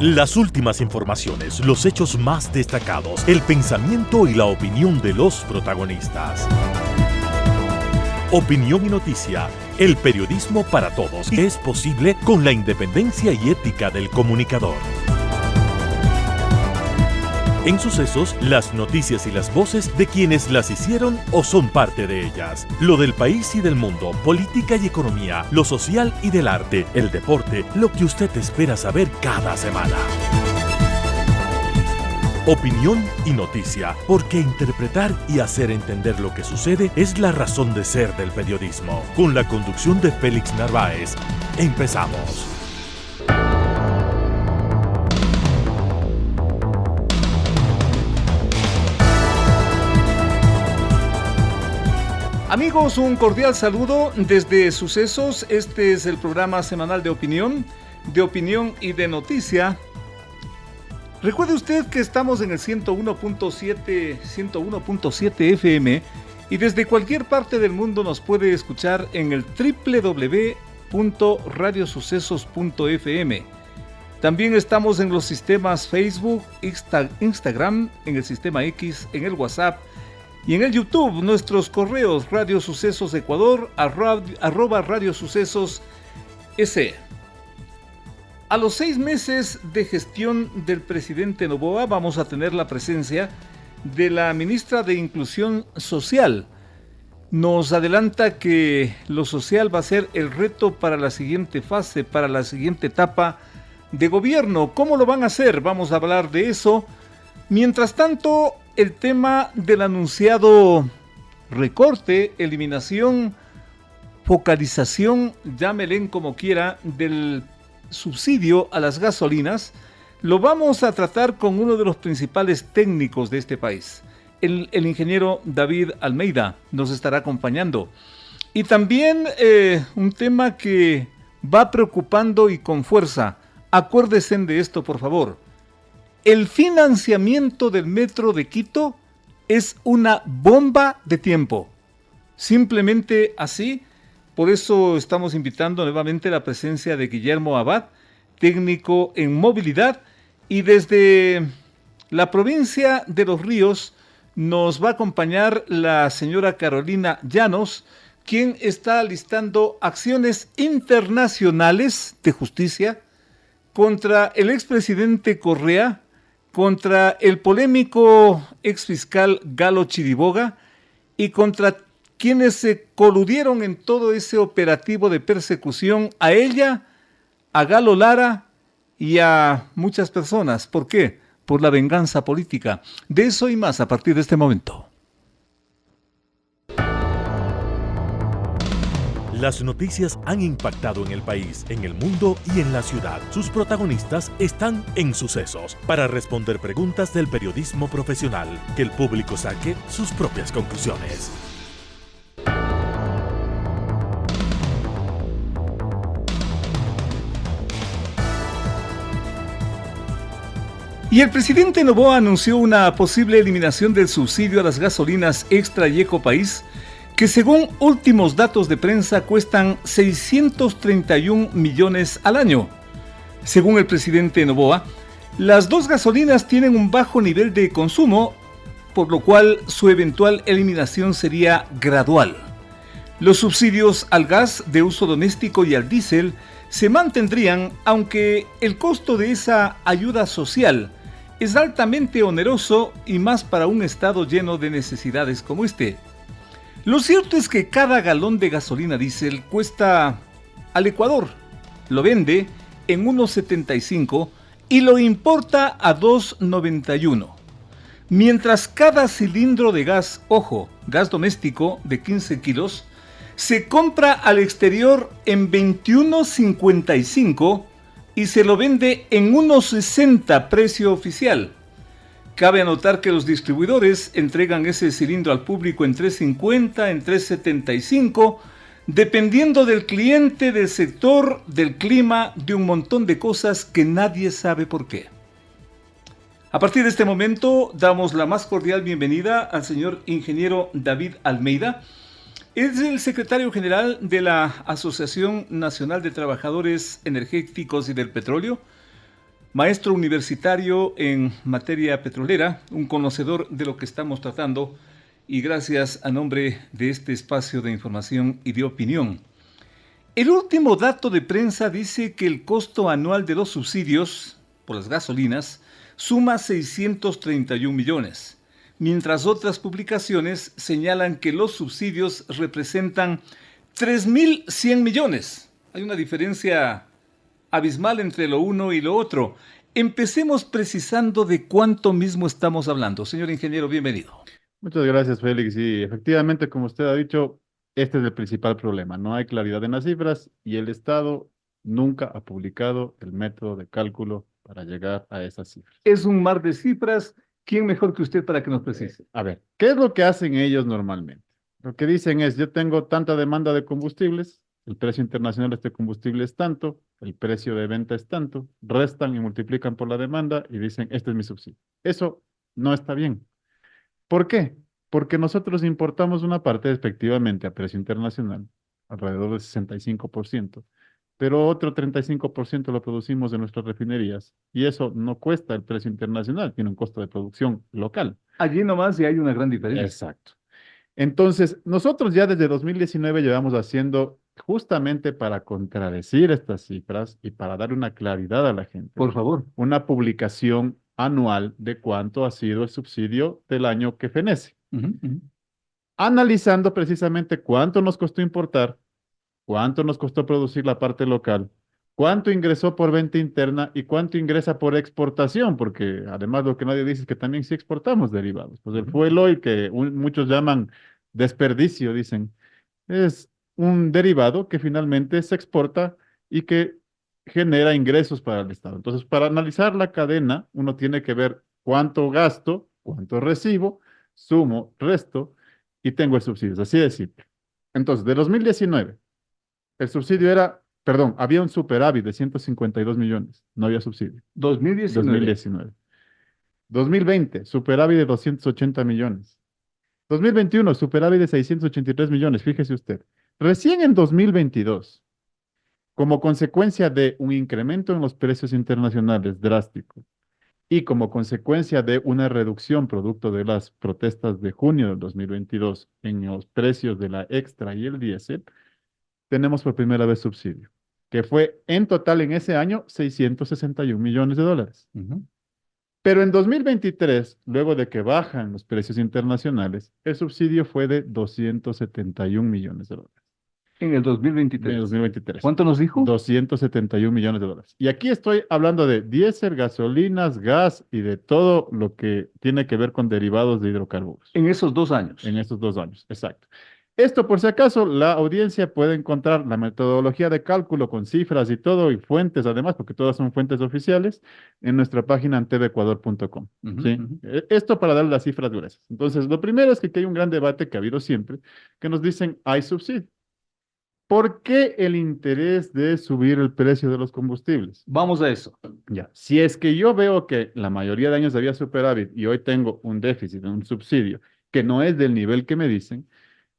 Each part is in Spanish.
Las últimas informaciones, los hechos más destacados, el pensamiento y la opinión de los protagonistas. Opinión y noticia, el periodismo para todos, es posible con la independencia y ética del comunicador. En Sucesos, las noticias y las voces de quienes las hicieron o son parte de ellas. Lo del país y del mundo, política y economía, lo social y del arte, el deporte, lo que usted espera saber cada semana. Opinión y noticia, porque interpretar y hacer entender lo que sucede es la razón de ser del periodismo. Con la conducción de Félix Narváez, empezamos. Amigos, un cordial saludo desde Sucesos. Este es el programa semanal de opinión y de noticia. Recuerde usted que estamos en el 101.7 FM y desde cualquier parte del mundo nos puede escuchar en el www.radiosucesos.fm. También estamos en los sistemas Facebook, Instagram, en el sistema X, en el WhatsApp y en el YouTube. Nuestros correos: Radio Sucesos Ecuador, @Radio Sucesos S. A los 6 meses de gestión del presidente Noboa vamos a tener la presencia de la ministra de Inclusión Social. Nos adelanta que lo social va a ser el reto para la siguiente fase, para la siguiente etapa de gobierno. ¿Cómo lo van a hacer? Vamos a hablar de eso. Mientras tanto, el tema del anunciado recorte, eliminación, focalización, llámelen como quiera, del subsidio a las gasolinas, lo vamos a tratar con uno de los principales técnicos de este país. El ingeniero David Almeida nos estará acompañando. Y también un tema que va preocupando y con fuerza. Acuérdense de esto, por favor. El financiamiento del Metro de Quito es una bomba de tiempo. Simplemente así. Por eso estamos invitando nuevamente la presencia de Guillermo Abad, técnico en movilidad, y desde la provincia de Los Ríos nos va a acompañar la señora Carolina Llanos, quien está listando acciones internacionales de justicia contra el expresidente Correa, contra el polémico exfiscal Galo Chiriboga y contra quienes se coludieron en todo ese operativo de persecución a ella, a Galo Lara y a muchas personas. ¿Por qué? Por la venganza política. De eso y más a partir de este momento. Las noticias han impactado en el país, en el mundo y en la ciudad. Sus protagonistas están en Sucesos para responder preguntas del periodismo profesional, que el público saque sus propias conclusiones. Y el presidente Noboa anunció una posible eliminación del subsidio a las gasolinas Extra y Ecopaís, que según últimos datos de prensa cuestan 631 millones al año. Según el presidente Noboa, las dos gasolinas tienen un bajo nivel de consumo, por lo cual su eventual eliminación sería gradual. Los subsidios al gas de uso doméstico y al diésel se mantendrían, aunque el costo de esa ayuda social es altamente oneroso y más para un estado lleno de necesidades como este. Lo cierto es que cada galón de gasolina diésel cuesta al Ecuador, lo vende en 1.75 y lo importa a 2.91. Mientras cada cilindro de gas, ojo, gas doméstico de 15 kilos, se compra al exterior en 21.55 y se lo vende en 1.60 precio oficial. Cabe anotar que los distribuidores entregan ese cilindro al público en 3.50, en 3.75, dependiendo del cliente, del sector, del clima, de un montón de cosas que nadie sabe por qué. A partir de este momento damos la más cordial bienvenida al señor ingeniero David Almeida. Es el secretario general de la Asociación Nacional de Trabajadores Energéticos y del Petróleo. Maestro universitario en materia petrolera, un conocedor de lo que estamos tratando, y gracias a nombre de este espacio de información y de opinión. El último dato de prensa dice que el costo anual de los subsidios por las gasolinas suma 631 millones, mientras otras publicaciones señalan que los subsidios representan 3.100 millones. Hay una diferencia abismal entre lo uno y lo otro. Empecemos precisando de cuánto mismo estamos hablando. Señor ingeniero, bienvenido. Muchas gracias, Félix. Y efectivamente, como usted ha dicho, este es el principal problema. No hay claridad en las cifras y el Estado nunca ha publicado el método de cálculo para llegar a esas cifras. Es un mar de cifras. ¿Quién mejor que usted para que nos precise? A ver, ¿qué es lo que hacen ellos normalmente? Lo que dicen es, yo tengo tanta demanda de combustibles, el precio internacional de este combustible es tanto, el precio de venta es tanto, restan y multiplican por la demanda y dicen, este es mi subsidio. Eso no está bien. ¿Por qué? Porque nosotros importamos una parte efectivamente a precio internacional, alrededor del 65%, pero otro 35% lo producimos en nuestras refinerías y eso no cuesta el precio internacional, tiene un costo de producción local. Allí nomás ya hay una gran diferencia. Exacto. Entonces, nosotros ya desde 2019 llevamos haciendo justamente para contradecir estas cifras y para dar una claridad a la gente, Por favor. una publicación anual de cuánto ha sido el subsidio del año que fenece, analizando precisamente cuánto nos costó importar, cuánto nos costó producir la parte local, cuánto ingresó por venta interna y cuánto ingresa por exportación, porque además lo que nadie dice es que también sí exportamos derivados. Pues el fuel oil, que muchos llaman desperdicio, dicen, es un derivado que finalmente se exporta y que genera ingresos para el Estado. Entonces, para analizar la cadena, uno tiene que ver cuánto gasto, cuánto recibo, sumo, resto y tengo el subsidio. Es así de simple. Entonces, de 2019, el subsidio era, perdón, había un superávit de 152 millones, no había subsidio. 2019. 2020, superávit de 280 millones. 2021, superávit de 683 millones, fíjese usted. Recién en 2022, como consecuencia de un incremento en los precios internacionales drástico y como consecuencia de una reducción producto de las protestas de junio del 2022 en los precios de la extra y el diésel, tenemos por primera vez subsidio, que fue en total en ese año 661 millones de dólares. Pero en 2023, luego de que bajan los precios internacionales, el subsidio fue de 271 millones de dólares. En el 2023. En el 2023. ¿Cuánto nos dijo? 271 millones de dólares. Y aquí estoy hablando de diésel, gasolinas, gas y de todo lo que tiene que ver con derivados de hidrocarburos. En esos 2 años. En estos 2 años, exacto. Esto, por si acaso, la audiencia puede encontrar la metodología de cálculo con cifras y todo, y fuentes además, porque todas son fuentes oficiales, en nuestra página antevecuador.com. ¿Sí? Esto para dar las cifras gruesas. Entonces, lo primero es que aquí hay un gran debate que ha habido siempre, que nos dicen, hay subsidio. ¿Por qué el interés de subir el precio de los combustibles? Vamos a eso. Ya, si es que yo veo que la mayoría de años había superávit y hoy tengo un déficit, un subsidio, que no es del nivel que me dicen,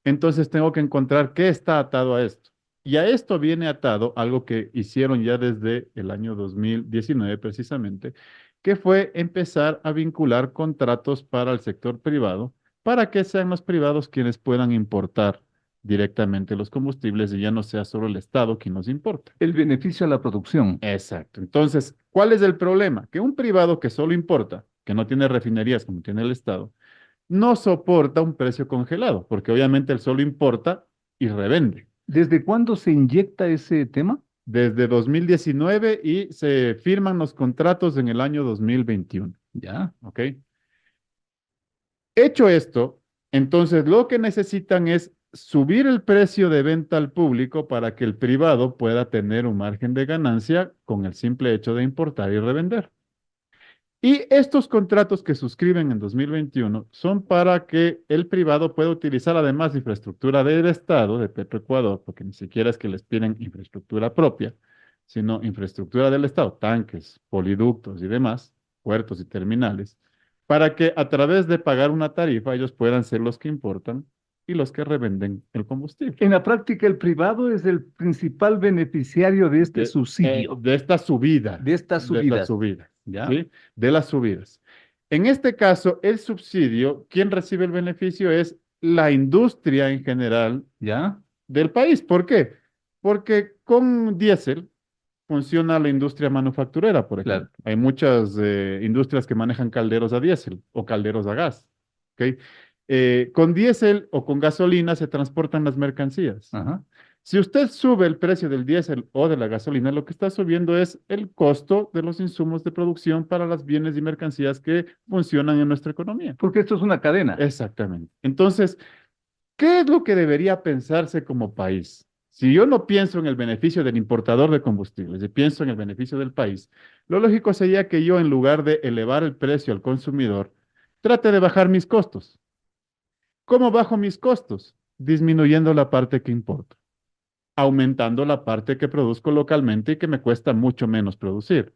entonces tengo que encontrar qué está atado a esto. Y a esto viene atado algo que hicieron ya desde el año 2019 precisamente, que fue empezar a vincular contratos para el sector privado, para que sean los privados quienes puedan importar directamente los combustibles y ya no sea solo el Estado quien los importa. El beneficio a la producción. Exacto. Entonces, ¿cuál es el problema? Que un privado que solo importa, que no tiene refinerías como tiene el Estado, no soporta un precio congelado, porque obviamente él solo importa y revende. ¿Desde cuándo se inyecta ese tema? Desde 2019 y se firman los contratos en el año 2021. Ya. ¿Ok? Hecho esto, entonces lo que necesitan es subir el precio de venta al público para que el privado pueda tener un margen de ganancia con el simple hecho de importar y revender. Y estos contratos que suscriben en 2021 son para que el privado pueda utilizar además infraestructura del Estado, de Petroecuador, porque ni siquiera es que les piden infraestructura propia, sino infraestructura del Estado, tanques, poliductos y demás, puertos y terminales, para que a través de pagar una tarifa ellos puedan ser los que importan y los que revenden el combustible. En la práctica, el privado es el principal beneficiario de este subsidio, De esta subida, de estas de las subidas. subidas, ¿Ya? ¿sí? De las subidas. En este caso, el subsidio, quien recibe el beneficio es la industria en general ¿Ya? del país. ¿Por qué? Porque con diésel funciona la industria manufacturera, por Claro. ejemplo. Hay muchas industrias que manejan calderos a diésel o calderos a gas. ¿Ok? Con diésel o con gasolina se transportan las mercancías. Ajá. Si usted sube el precio del diésel o de la gasolina, lo que está subiendo es el costo de los insumos de producción para los bienes y mercancías que funcionan en nuestra economía. Porque esto es una cadena. Exactamente. Entonces, ¿qué es lo que debería pensarse como país? Si yo no pienso en el beneficio del importador de combustibles y pienso en el beneficio del país, lo lógico sería que yo, en lugar de elevar el precio al consumidor, trate de bajar mis costos. ¿Cómo bajo mis costos? Disminuyendo la parte que importo, aumentando la parte que produzco localmente y que me cuesta mucho menos producir.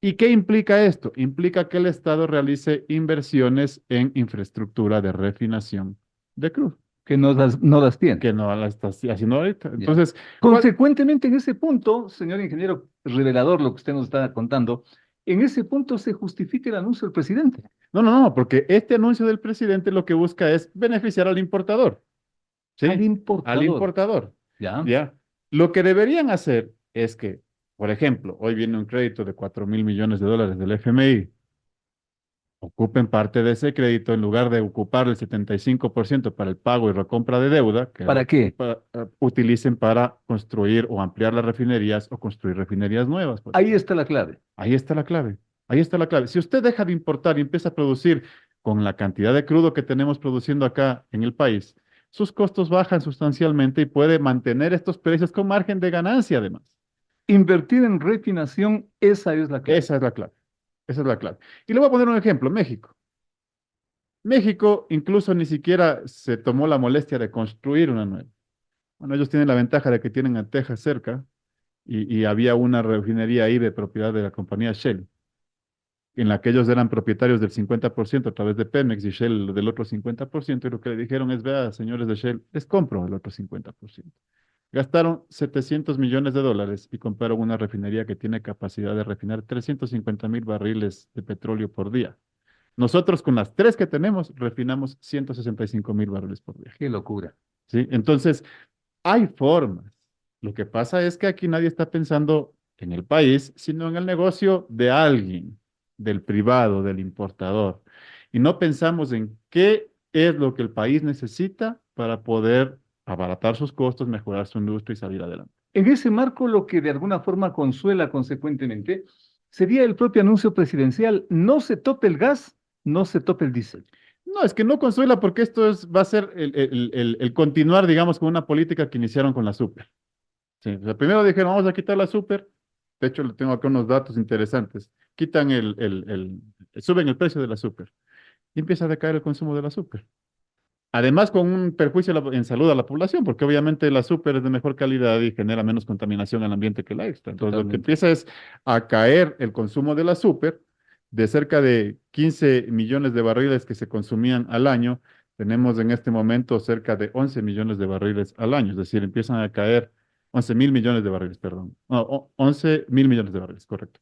¿Y qué implica esto? Implica que el Estado realice inversiones en infraestructura de refinación de crudo, Que no las tiene. que no la está haciendo ahorita. Ya. Entonces, Consecuentemente, en ese punto, señor ingeniero, revelador lo que usted nos está contando, en ese punto se justifica el anuncio del presidente. no, porque este anuncio del presidente lo que busca es beneficiar al importador, ¿sí? Al importador. Al importador, ¿Ya? ¿ya? Lo que deberían hacer es que, por ejemplo, hoy viene un crédito de 4.000 millones de dólares del FMI. Ocupen parte de ese crédito en lugar de ocupar el 75% para el pago y recompra de deuda, que ¿Para qué? utilicen para construir o ampliar las refinerías o construir refinerías nuevas. Ahí está la clave. Ahí está la clave. Ahí está la clave. Si usted deja de importar y empieza a producir con la cantidad de crudo que tenemos produciendo acá en el país, sus costos bajan sustancialmente y puede mantener estos precios con margen de ganancia además. Invertir en refinación, esa es la clave. Esa es la clave. Esa es la clave. Y le voy a poner un ejemplo, México. México incluso ni siquiera se tomó la molestia de construir una nueva. Bueno, ellos tienen la ventaja de que tienen a Texas cerca y había una refinería ahí de propiedad de la compañía Shell, en la que ellos eran propietarios del 50% a través de Pemex y Shell del otro 50%, y lo que le dijeron es, vea, señores de Shell, les compro el otro 50%. Gastaron 700 millones de dólares y compraron una refinería que tiene capacidad de refinar 350.000 barriles de petróleo por día. Nosotros con las tres que tenemos refinamos 165.000 barriles por día. Qué locura. ¿Sí? Entonces, hay formas. Lo que pasa es que aquí nadie está pensando en el país, sino en el negocio de alguien, del privado, del importador. Y no pensamos en qué es lo que el país necesita para poder abaratar sus costos, mejorar su industria y salir adelante. En ese marco, lo que de alguna forma consuela consecuentemente sería el propio anuncio presidencial: no se tope el gas, no se tope el diésel. No, es que no consuela porque esto va a ser el continuar, digamos, con una política que iniciaron con la super. Sí, o sea, primero dijeron, vamos a quitar la super. De hecho, le tengo acá unos datos interesantes. Quitan suben el precio de la super y empieza a decaer el consumo de la super. Además, con un perjuicio en salud a la población, porque obviamente la super es de mejor calidad y genera menos contaminación al ambiente que la extra. Entonces, lo que empieza es a caer el consumo de la super, de cerca de 15 millones de barriles que se consumían al año. Tenemos en este momento cerca de 11 millones de barriles al año, es decir, empiezan a caer 11.000 millones de barriles, perdón. No, 11.000 millones de barriles, correcto.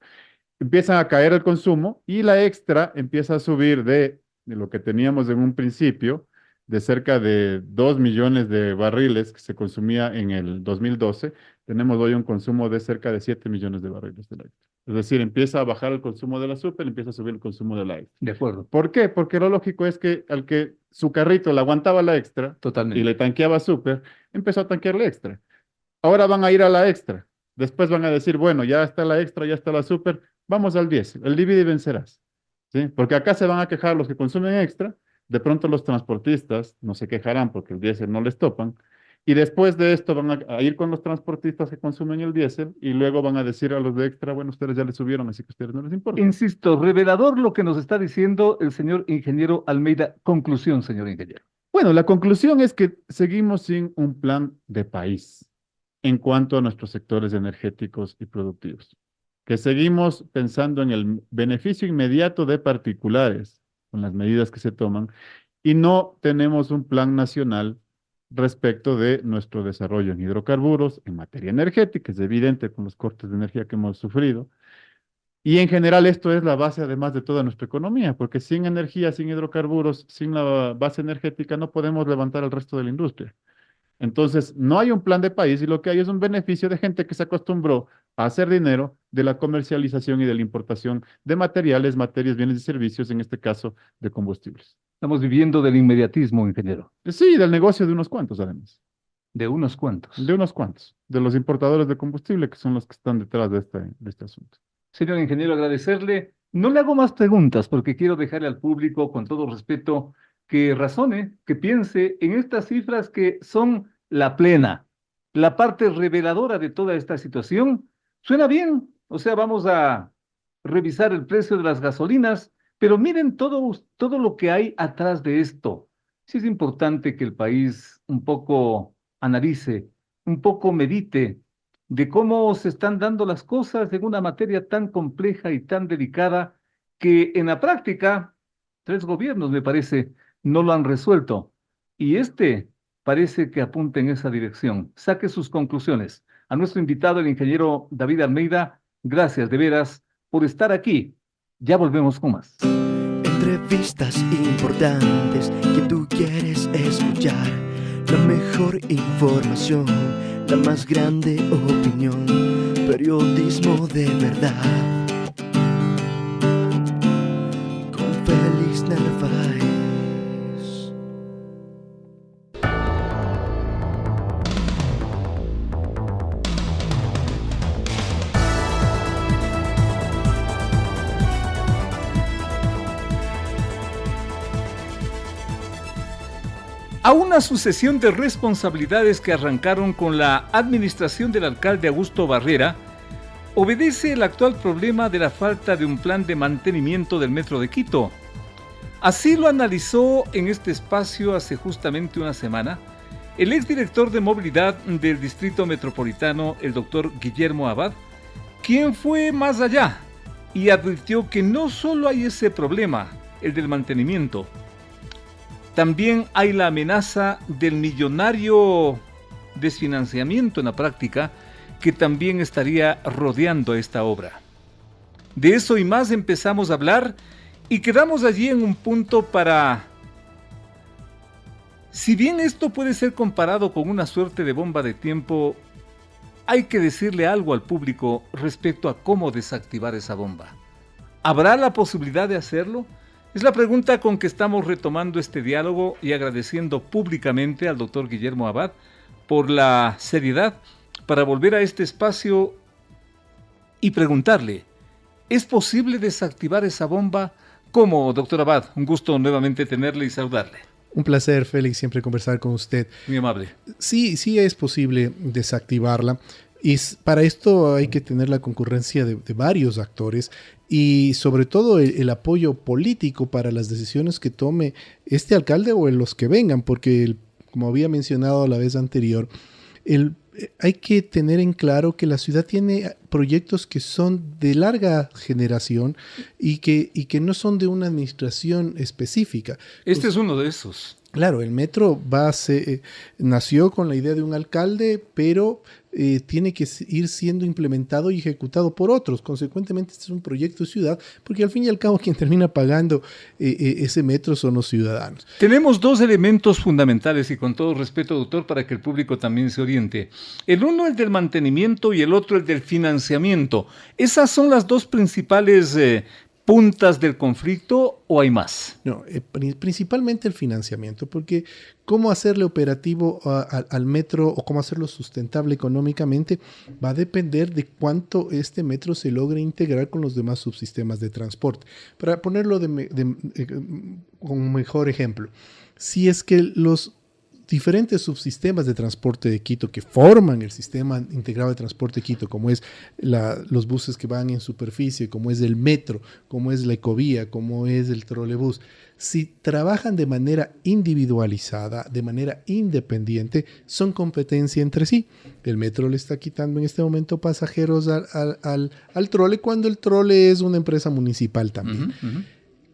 Empiezan a caer el consumo y la extra empieza a subir de lo que teníamos en un principio, de cerca de 2 millones de barriles que se consumía en el 2012. Tenemos hoy un consumo de cerca de 7 millones de barriles de la extra. Es decir, empieza a bajar el consumo de la super, empieza a subir el consumo de la extra. De acuerdo. ¿Por qué? Porque lo lógico es que al que su carrito le aguantaba la extra Totalmente. y le tanqueaba super, empezó a tanquearle extra. Ahora van a ir a la extra. Después van a decir, bueno, ya está la extra, ya está la super, vamos al diésel. El divide y vencerás. ¿Sí? Porque acá se van a quejar los que consumen extra, de pronto los transportistas no se quejarán porque el diésel no les topan, y después de esto van a ir con los transportistas que consumen el diésel y luego van a decir a los de extra, bueno, ustedes ya les subieron, así que a ustedes no les importa. Insisto, revelador lo que nos está diciendo el señor ingeniero Almeida. Conclusión, señor ingeniero. Bueno, la conclusión es que seguimos sin un plan de país en cuanto a nuestros sectores energéticos y productivos, que seguimos pensando en el beneficio inmediato de particulares con las medidas que se toman y no tenemos un plan nacional respecto de nuestro desarrollo en hidrocarburos, en materia energética, es evidente con los cortes de energía que hemos sufrido. Y en general esto es la base además de toda nuestra economía, porque sin energía, sin hidrocarburos, sin la base energética no podemos levantar el resto de la industria. Entonces, no hay un plan de país y lo que hay es un beneficio de gente que se acostumbró a hacer dinero de la comercialización y de la importación de materiales, materias, bienes y servicios, en este caso de combustibles. Estamos viviendo del inmediatismo, ingeniero, Sí, del negocio de unos cuantos además, de unos cuantos. de unos cuantos, de los importadores de combustible que son los que están detrás de este asunto. Señor ingeniero, agradecerle. No le hago más preguntas porque quiero dejarle al público, con todo respeto, que razone, que piense en estas cifras que son la plena, la parte reveladora de toda esta situación. Suena bien, o sea, vamos a revisar el precio de las gasolinas, pero miren todo lo que hay atrás de esto. Sí es importante que el país un poco analice, un poco medite de cómo se están dando las cosas en una materia tan compleja y tan delicada que en la práctica 3 gobiernos, me parece, no lo han resuelto. Y este parece que apunta en esa dirección. Saque sus conclusiones. A nuestro invitado, el ingeniero David Almeida, gracias de veras por estar aquí. Ya volvemos con más. Entrevistas importantes que tú quieres escuchar. La mejor información, la más grande opinión. Periodismo de verdad. Con Félix Narváez. A una sucesión de responsabilidades que arrancaron con la administración del alcalde Augusto Barrera, obedece el actual problema de la falta de un plan de mantenimiento del Metro de Quito. Así lo analizó en este espacio hace justamente una semana el exdirector de movilidad del Distrito Metropolitano, el doctor Guillermo Abad, quien fue más allá y advirtió que no solo hay ese problema, el del mantenimiento, también hay la amenaza del millonario desfinanciamiento en la práctica que también estaría rodeando esta obra. De eso y más empezamos a hablar y quedamos allí en un punto para... Si bien esto puede ser comparado con una suerte de bomba de tiempo, hay que decirle algo al público respecto a cómo desactivar esa bomba. ¿Habrá la posibilidad de hacerlo? Es la pregunta con que estamos retomando este diálogo y agradeciendo públicamente al doctor Guillermo Abad por la seriedad para volver a este espacio y preguntarle, ¿es posible desactivar esa bomba? ¿Cómo, doctor Abad? Un gusto nuevamente tenerle y saludarle. Un placer, Félix, siempre conversar con usted. Muy amable. Sí es posible desactivarla. Y para esto hay que tener la concurrencia de varios actores y sobre todo el apoyo político para las decisiones que tome este alcalde o en los que vengan, porque como había mencionado la vez anterior, hay que tener en claro que la ciudad tiene proyectos que son de larga generación y que no son de una administración específica. Este es uno de esos. Claro, el metro nació con la idea de un alcalde, pero tiene que ir siendo implementado y ejecutado por otros. Consecuentemente, este es un proyecto de ciudad, porque al fin y al cabo quien termina pagando ese metro son los ciudadanos. Tenemos 2 elementos fundamentales y con todo respeto, doctor, para que el público también se oriente. El uno, el del mantenimiento, y el otro, el del financiamiento. ¿Esas son las 2 principales puntas del conflicto o hay más? No, principalmente el financiamiento, porque cómo hacerle operativo al metro o cómo hacerlo sustentable económicamente va a depender de cuánto este metro se logre integrar con los demás subsistemas de transporte. Para ponerlo con un mejor ejemplo, si es que los diferentes subsistemas de transporte de Quito que forman el sistema integrado de transporte de Quito, como es los buses que van en superficie, como es el metro, como es la ecovía, como es el trolebús, si trabajan de manera individualizada, de manera independiente, son competencia entre sí. El metro le está quitando en este momento pasajeros al trole cuando el trole es una empresa municipal también.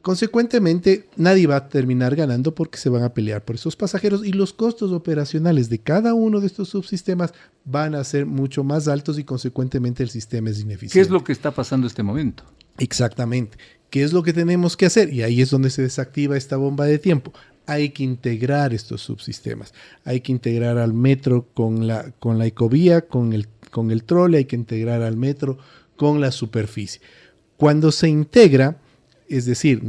Consecuentemente, nadie va a terminar ganando porque se van a pelear por esos pasajeros y los costos operacionales de cada uno de estos subsistemas van a ser mucho más altos y consecuentemente el sistema es ineficiente. ¿Qué es lo que está pasando en este momento? Exactamente. ¿Qué es lo que tenemos que hacer? Y ahí es donde se desactiva esta bomba de tiempo. Hay que integrar estos subsistemas. Hay que integrar al metro con la ecovía, con el trole, hay que integrar al metro con la superficie. Cuando se integra, es decir,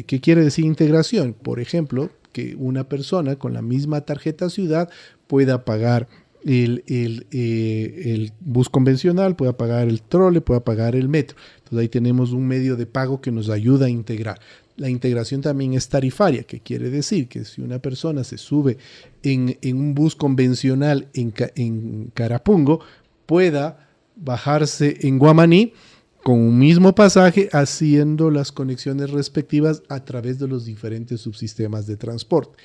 ¿qué quiere decir integración? Por ejemplo, que una persona con la misma tarjeta ciudad pueda pagar el bus convencional, pueda pagar el trole, pueda pagar el metro. Entonces ahí tenemos un medio de pago que nos ayuda a integrar. La integración también es tarifaria, que quiere decir que si una persona se sube en un bus convencional en Carapungo, pueda bajarse en Guamaní con un mismo pasaje, haciendo las conexiones respectivas a través de los diferentes subsistemas de transporte.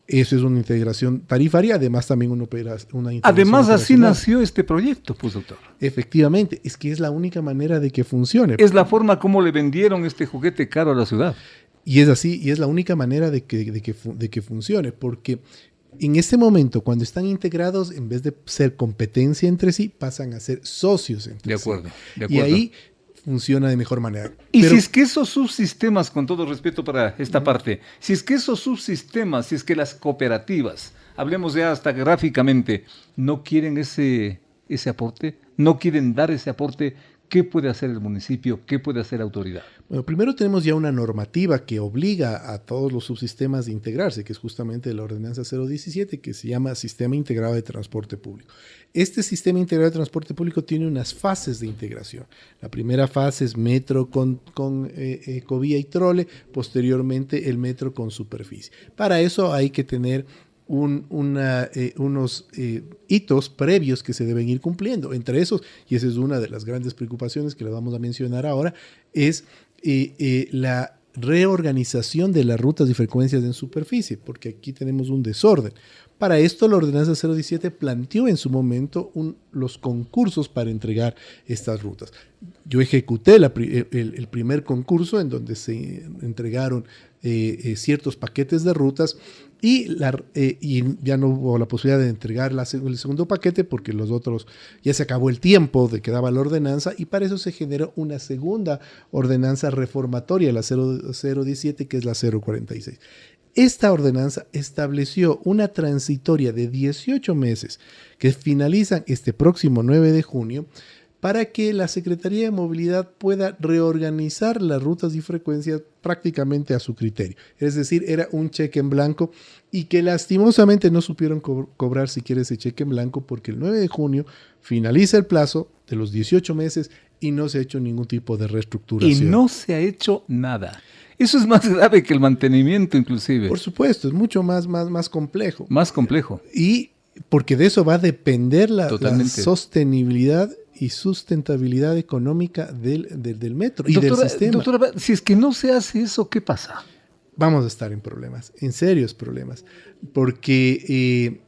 Eso es una integración tarifaria, además también una integración. Además, así nació este proyecto, pues, doctor. Efectivamente, es que es la única manera de que funcione. Es la forma como le vendieron este juguete caro a la ciudad. Y es así, y es la única manera de que funcione, porque en este momento, cuando están integrados, en vez de ser competencia entre sí, pasan a ser socios entre sí. De acuerdo. Y ahí funciona de mejor manera. Y si es que esos subsistemas, con todo respeto para esta parte, si es que esos subsistemas, si es que las cooperativas, hablemos ya hasta gráficamente, no quieren ese aporte, no quieren dar ese aporte, ¿qué puede hacer el municipio? ¿Qué puede hacer la autoridad? Bueno, primero tenemos ya una normativa que obliga a todos los subsistemas de integrarse, que es justamente la Ordenanza 017, que se llama Sistema Integrado de Transporte Público. Este Sistema Integrado de Transporte Público tiene unas fases de integración. La primera fase es metro con ecovía y trole, posteriormente el metro con superficie. Para eso hay que tener unos hitos previos que se deben ir cumpliendo. Entre esos, y esa es una de las grandes preocupaciones que le vamos a mencionar ahora, es la reorganización de las rutas y frecuencias en superficie, porque aquí tenemos un desorden. Para esto, la Ordenanza 017 planteó en su momento los concursos para entregar estas rutas. Yo ejecuté el primer concurso en donde se entregaron ciertos paquetes de rutas y ya no hubo la posibilidad de entregar el segundo paquete porque los otros ya se acabó el tiempo de que daba la ordenanza y para eso se generó una segunda ordenanza reformatoria, la 017, que es la 046. Esta ordenanza estableció una transitoria de 18 meses que finalizan este próximo 9 de junio para que la Secretaría de Movilidad pueda reorganizar las rutas y frecuencias prácticamente a su criterio. Es decir, era un cheque en blanco y que lastimosamente no supieron cobrar siquiera ese cheque en blanco porque el 9 de junio finaliza el plazo de los 18 meses y no se ha hecho ningún tipo de reestructuración. Y no se ha hecho nada. Eso es más grave que el mantenimiento, inclusive. Por supuesto, es mucho más complejo. Más complejo. Y porque de eso va a depender la sostenibilidad y sustentabilidad económica del metro y del sistema. Doctora, si es que no se hace eso, ¿qué pasa? Vamos a estar en problemas, en serios problemas, porque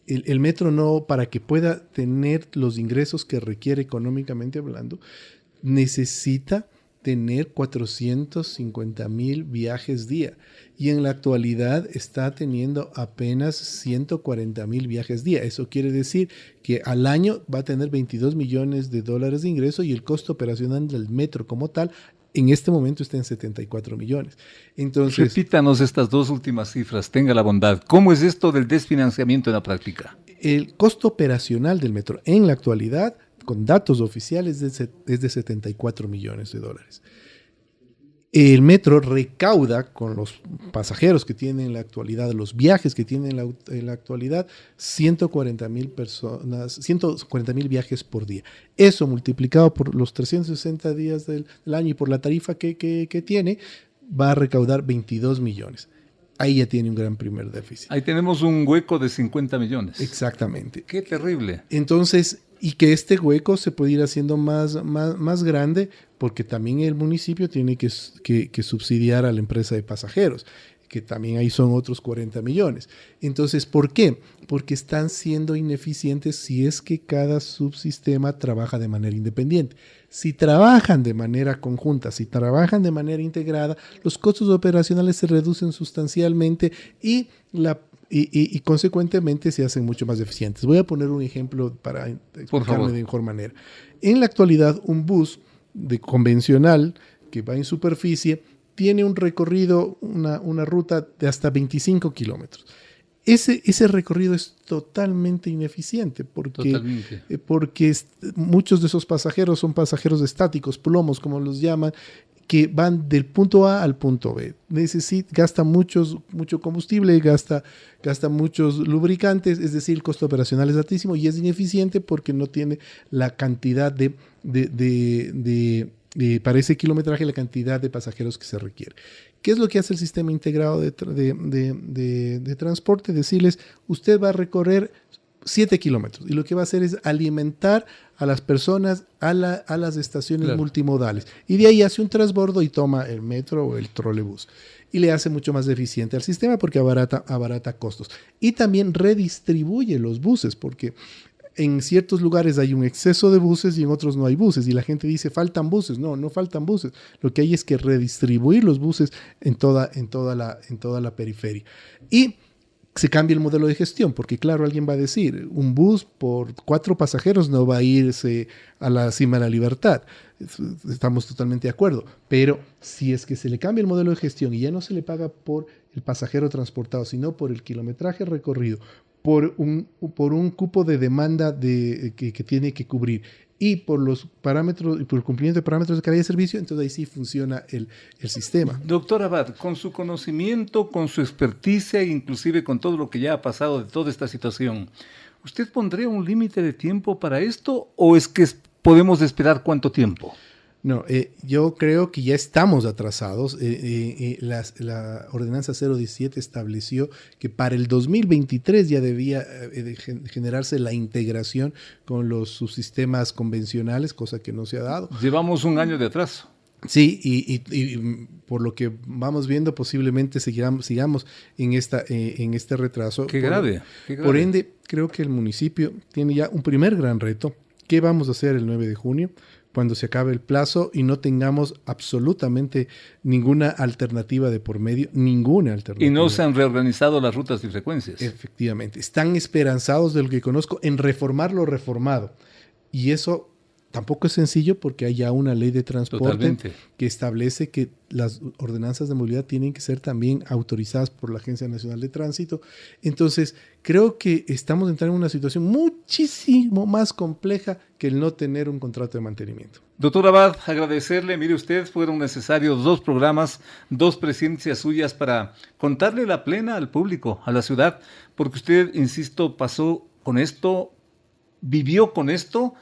el metro no, para que pueda tener los ingresos que requiere económicamente hablando, necesita tener 450,000 viajes día y en la actualidad está teniendo apenas 140,000 viajes día. Eso quiere decir que al año va a tener $22 millones de ingreso y el costo operacional del metro como tal en este momento está en 74 millones. Entonces, repítanos estas dos últimas cifras, tenga la bondad. ¿Cómo es esto del desfinanciamiento en la práctica? El costo operacional del metro en la actualidad, con datos oficiales, es de 74 millones de dólares. El metro recauda con los pasajeros que tiene en la actualidad, los viajes que tiene en la actualidad, 140,000 viajes por día. Eso multiplicado por los 360 días del año y por la tarifa que tiene, va a recaudar 22 millones. Ahí ya tiene un gran primer déficit. Ahí tenemos un hueco de 50 millones. Exactamente. Qué terrible. Entonces, y que este hueco se puede ir haciendo más grande porque también el municipio tiene que subsidiar a la empresa de pasajeros, que también ahí son otros 40 millones. Entonces, ¿por qué? Porque están siendo ineficientes si es que cada subsistema trabaja de manera independiente. Si trabajan de manera conjunta, si trabajan de manera integrada, los costos operacionales se reducen sustancialmente y consecuentemente se hacen mucho más eficientes. Voy a poner un ejemplo para explicarme de mejor manera. En la actualidad, un bus convencional que va en superficie tiene un recorrido, una ruta de hasta 25 kilómetros. Ese recorrido es totalmente ineficiente porque muchos de esos pasajeros son pasajeros estáticos, plomos como los llaman, que van del punto A al punto B. Gasta mucho combustible, gasta muchos lubricantes, es decir, el costo operacional es altísimo y es ineficiente porque no tiene la cantidad para ese kilometraje, la cantidad de pasajeros que se requiere. ¿Qué es lo que hace el sistema integrado de transporte? Decirles, usted va a recorrer 7 kilómetros y lo que va a hacer es alimentar a las personas a las estaciones multimodales y de ahí hace un transbordo y toma el metro o el trolebús y le hace mucho más eficiente al sistema porque abarata costos y también redistribuye los buses porque en ciertos lugares hay un exceso de buses y en otros no hay buses y la gente dice faltan buses. No faltan buses. Lo que hay es que redistribuir los buses en toda la periferia. Y se cambia el modelo de gestión, porque claro, alguien va a decir, un bus por 4 pasajeros no va a irse a la cima de la libertad. Estamos totalmente de acuerdo. Pero si es que se le cambia el modelo de gestión y ya no se le paga por el pasajero transportado, sino por el kilometraje recorrido, por un cupo de demanda que tiene que cubrir y por los parámetros y por el cumplimiento de parámetros de calidad de servicio, entonces ahí sí funciona el sistema. Doctor Abad, con su conocimiento, con su experticia e inclusive con todo lo que ya ha pasado de toda esta situación, ¿usted pondría un límite de tiempo para esto o es que podemos esperar cuánto tiempo? No, yo creo que ya estamos atrasados. La ordenanza 017 estableció que para el 2023 ya debía generarse la integración con los subsistemas convencionales, cosa que no se ha dado. Llevamos un año de atraso. Sí, y por lo que vamos viendo, posiblemente sigamos en este retraso. Qué grave. Por ende, creo que el municipio tiene ya un primer gran reto. ¿Qué vamos a hacer el 9 de junio? Cuando se acabe el plazo y no tengamos absolutamente ninguna alternativa de por medio, ninguna alternativa. Y no se han reorganizado las rutas y frecuencias. Efectivamente. Están esperanzados, de lo que conozco, en reformar lo reformado. Y eso tampoco es sencillo porque hay ya una ley de transporte que establece que las ordenanzas de movilidad tienen que ser también autorizadas por la Agencia Nacional de Tránsito. Entonces, creo que estamos entrando en una situación muchísimo más compleja que el no tener un contrato de mantenimiento. Doctor Abad, agradecerle. Mire usted, fueron necesarios 2 programas, 2 presencias suyas para contarle la plena al público, a la ciudad, porque usted, insisto, pasó con esto, vivió con esto,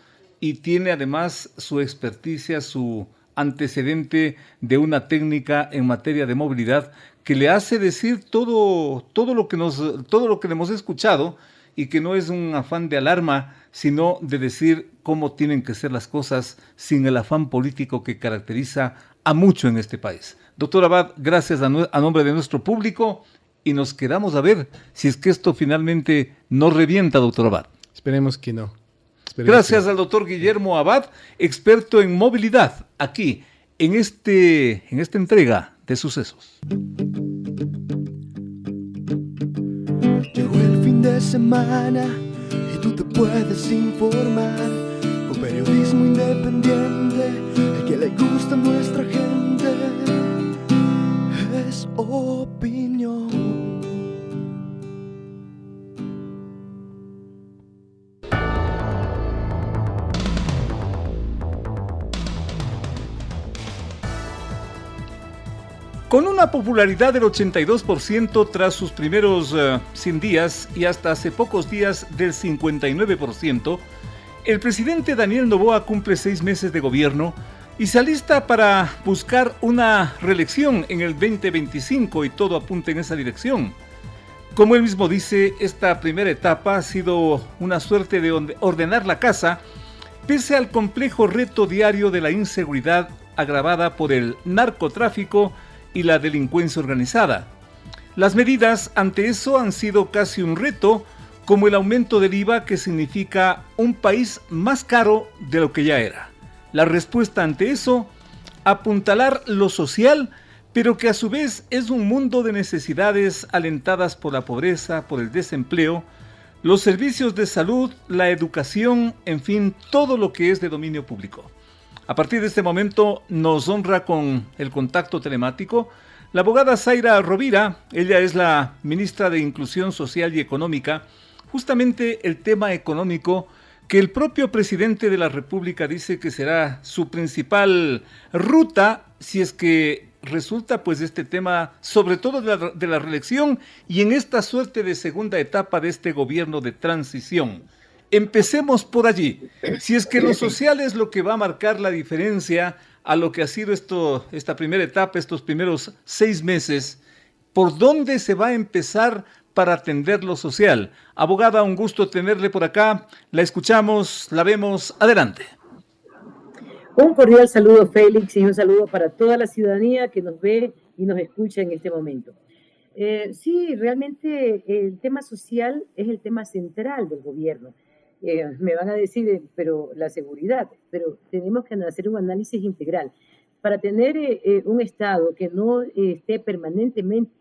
y tiene además su experticia, su antecedente de una técnica en materia de movilidad que le hace decir todo lo que le hemos escuchado y que no es un afán de alarma, sino de decir cómo tienen que ser las cosas sin el afán político que caracteriza a mucho en este país. Doctor Abad, gracias a nombre de nuestro público y nos quedamos a ver si es que esto finalmente no revienta, doctor Abad. Esperemos que no. Gracias al doctor Guillermo Abad, experto en movilidad, aquí en esta entrega de Sucesos. Llegó el fin de semana y tú te puedes informar con periodismo independiente, el que le gusta a nuestra gente es opinión. Con una popularidad del 82% tras sus primeros 100 días y hasta hace pocos días del 59%, el presidente Daniel Noboa cumple 6 meses de gobierno y se alista para buscar una reelección en el 2025 y todo apunta en esa dirección. Como él mismo dice, esta primera etapa ha sido una suerte de ordenar la casa, pese al complejo reto diario de la inseguridad agravada por el narcotráfico y la delincuencia organizada. Las medidas ante eso han sido casi un reto, como el aumento del IVA, que significa un país más caro de lo que ya era. La respuesta ante eso, apuntalar lo social, pero que a su vez es un mundo de necesidades alentadas por la pobreza, por el desempleo, los servicios de salud, la educación, en fin, todo lo que es de dominio público. A partir de este momento nos honra con el contacto telemático la abogada Zaira Rovira. Ella es la ministra de Inclusión Social y Económica. Justamente el tema económico que el propio presidente de la República dice que será su principal ruta si es que resulta pues este tema, sobre todo de la reelección y en esta suerte de segunda etapa de este gobierno de transición. Empecemos por allí. Si es que lo social es lo que va a marcar la diferencia a lo que ha sido esta primera etapa, estos primeros 6 meses, ¿por dónde se va a empezar para atender lo social? Abogada, un gusto tenerle por acá. La escuchamos, la vemos. Adelante. Un cordial saludo, Félix, y un saludo para toda la ciudadanía que nos ve y nos escucha en este momento. Sí, realmente el tema social es el tema central del gobierno. Me van a decir, pero la seguridad, pero tenemos que hacer un análisis integral. Para tener un Estado que no esté permanentemente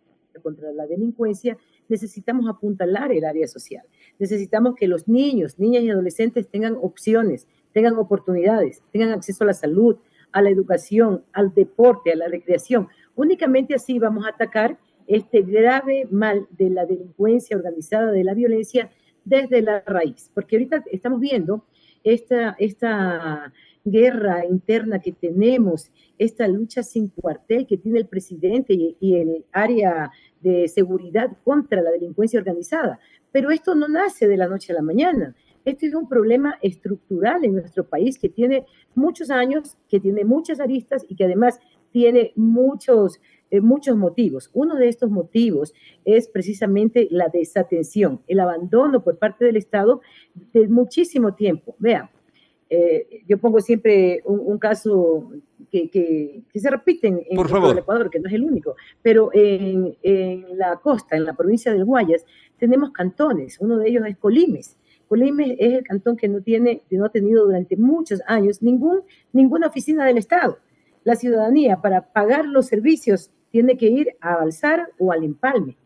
contra la delincuencia, necesitamos apuntalar el área social. Necesitamos que los niños, niñas y adolescentes tengan opciones, tengan oportunidades, tengan acceso a la salud, a la educación, al deporte, a la recreación. Únicamente así vamos a atacar este grave mal de la delincuencia organizada, de la violencia, desde la raíz. Porque ahorita estamos viendo esta guerra interna que tenemos, esta lucha sin cuartel que tiene el presidente y el área de seguridad contra la delincuencia organizada. Pero esto no nace de la noche a la mañana. Este es un problema estructural en nuestro país que tiene muchos años, que tiene muchas aristas y que además tiene muchos motivos. Uno de estos motivos es precisamente la desatención, el abandono por parte del Estado de muchísimo tiempo. Vean, yo pongo siempre un caso que se repite en todo el Ecuador, que no es el único, pero en la costa, en la provincia del Guayas, tenemos cantones. Uno de ellos es Colimes. Colimes es el cantón que no ha tenido durante muchos años ninguna oficina del Estado. La ciudadanía, para pagar los servicios, tiene que ir a Balsar o al Empalme.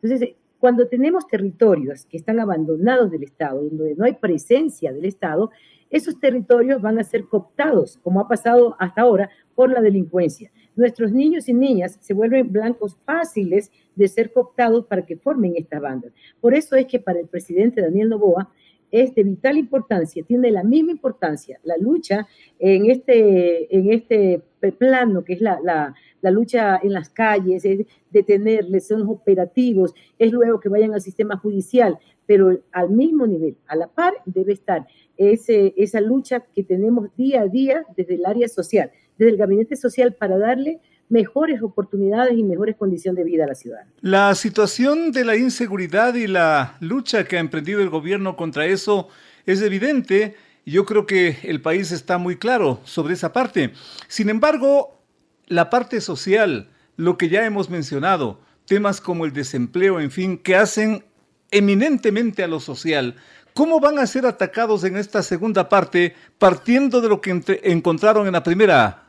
Entonces, cuando tenemos territorios que están abandonados del Estado, donde no hay presencia del Estado, esos territorios van a ser cooptados, como ha pasado hasta ahora, por la delincuencia. Nuestros niños y niñas se vuelven blancos fáciles de ser cooptados para que formen estas bandas. Por eso es que para el presidente Daniel Noboa es de vital importancia, tiene la misma importancia la lucha en este plano, que es la lucha en las calles, es detenerles, son los operativos, es luego que vayan al sistema judicial, pero al mismo nivel, a la par, debe estar esa lucha que tenemos día a día desde el área social, desde el gabinete social, para darle mejores oportunidades y mejores condiciones de vida a la ciudad. La situación de la inseguridad y la lucha que ha emprendido el gobierno contra eso es evidente. Yo creo que el país está muy claro sobre esa parte. Sin embargo, la parte social, lo que ya hemos mencionado, temas como el desempleo, en fin, que hacen eminentemente a lo social, ¿cómo van a ser atacados en esta segunda parte, partiendo de lo que encontraron en la primera,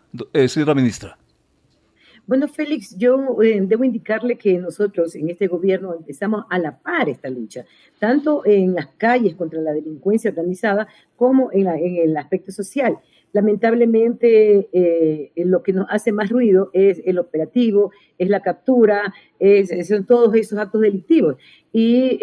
señora ministra? Bueno, Félix, yo debo indicarle que nosotros en este gobierno empezamos a la par esta lucha, tanto en las calles contra la delincuencia organizada como en el aspecto social. Lamentablemente, lo que nos hace más ruido es el operativo, es la captura, son todos esos actos delictivos. Y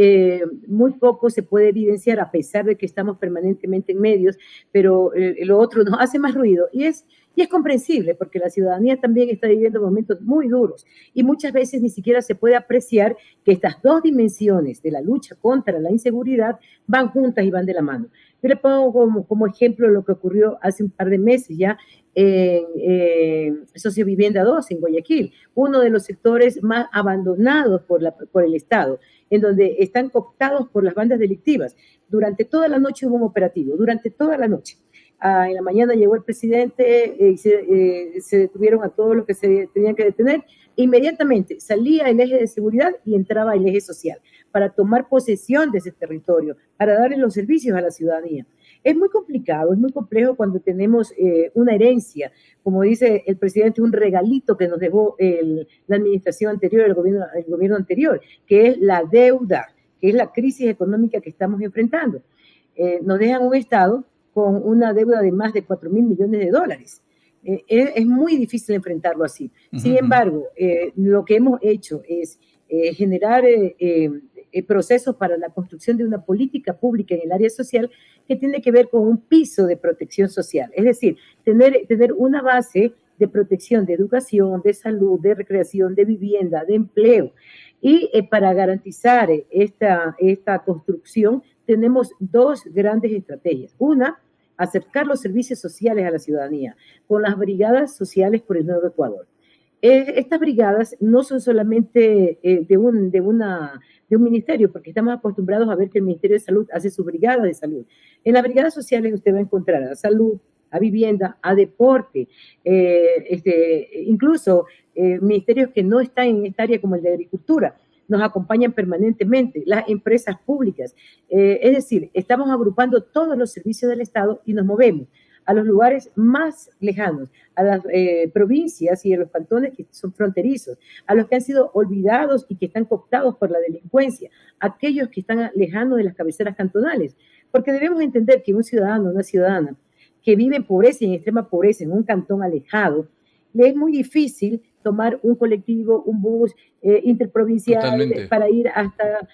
muy poco se puede evidenciar, a pesar de que estamos permanentemente en medios, pero lo otro nos hace más ruido y es comprensible, porque la ciudadanía también está viviendo momentos muy duros y muchas veces ni siquiera se puede apreciar que estas dos dimensiones de la lucha contra la inseguridad van juntas y van de la mano. Yo le pongo como ejemplo lo que ocurrió hace un par de meses ya en Sociovivienda 2 en Guayaquil, uno de los sectores más abandonados por el Estado, en donde están cooptados por las bandas delictivas. Durante toda la noche hubo un operativo, durante toda la noche. En la mañana llegó el presidente y se detuvieron a todos los que se tenían que detener. Inmediatamente salía el eje de seguridad y entraba el eje social para tomar posesión de ese territorio, para darle los servicios a la ciudadanía. Es muy complicado, es muy complejo cuando tenemos una herencia, como dice el presidente, un regalito que nos dejó la administración anterior, el gobierno anterior, que es la deuda, que es la crisis económica que estamos enfrentando. Nos dejan un Estado con una deuda de más de 4.000 millones de dólares. Es muy difícil enfrentarlo así. Sin embargo, lo que hemos hecho es generar procesos para la construcción de una política pública en el área social que tiene que ver con un piso de protección social. Es decir, tener una base de protección de educación, de salud, de recreación, de vivienda, de empleo. Y para garantizar esta construcción tenemos dos grandes estrategias. Una, acercar los servicios sociales a la ciudadanía con las brigadas sociales por el Nuevo Ecuador. Estas brigadas no son solamente de un ministerio, porque estamos acostumbrados a ver que el Ministerio de Salud hace sus brigadas de salud. En las brigadas sociales usted va a encontrar a salud, a vivienda, a deporte, incluso ministerios que no están en esta área como el de agricultura, nos acompañan permanentemente, las empresas públicas. Es decir, estamos agrupando todos los servicios del Estado y nos movemos a los lugares más lejanos, a las provincias y a los cantones que son fronterizos, a los que han sido olvidados y que están cooptados por la delincuencia, aquellos que están lejanos de las cabeceras cantonales, porque debemos entender que un ciudadano, una ciudadana que vive en pobreza y en extrema pobreza en un cantón alejado, le es muy difícil tomar un colectivo, un bus interprovincial. Totalmente. Para ir hasta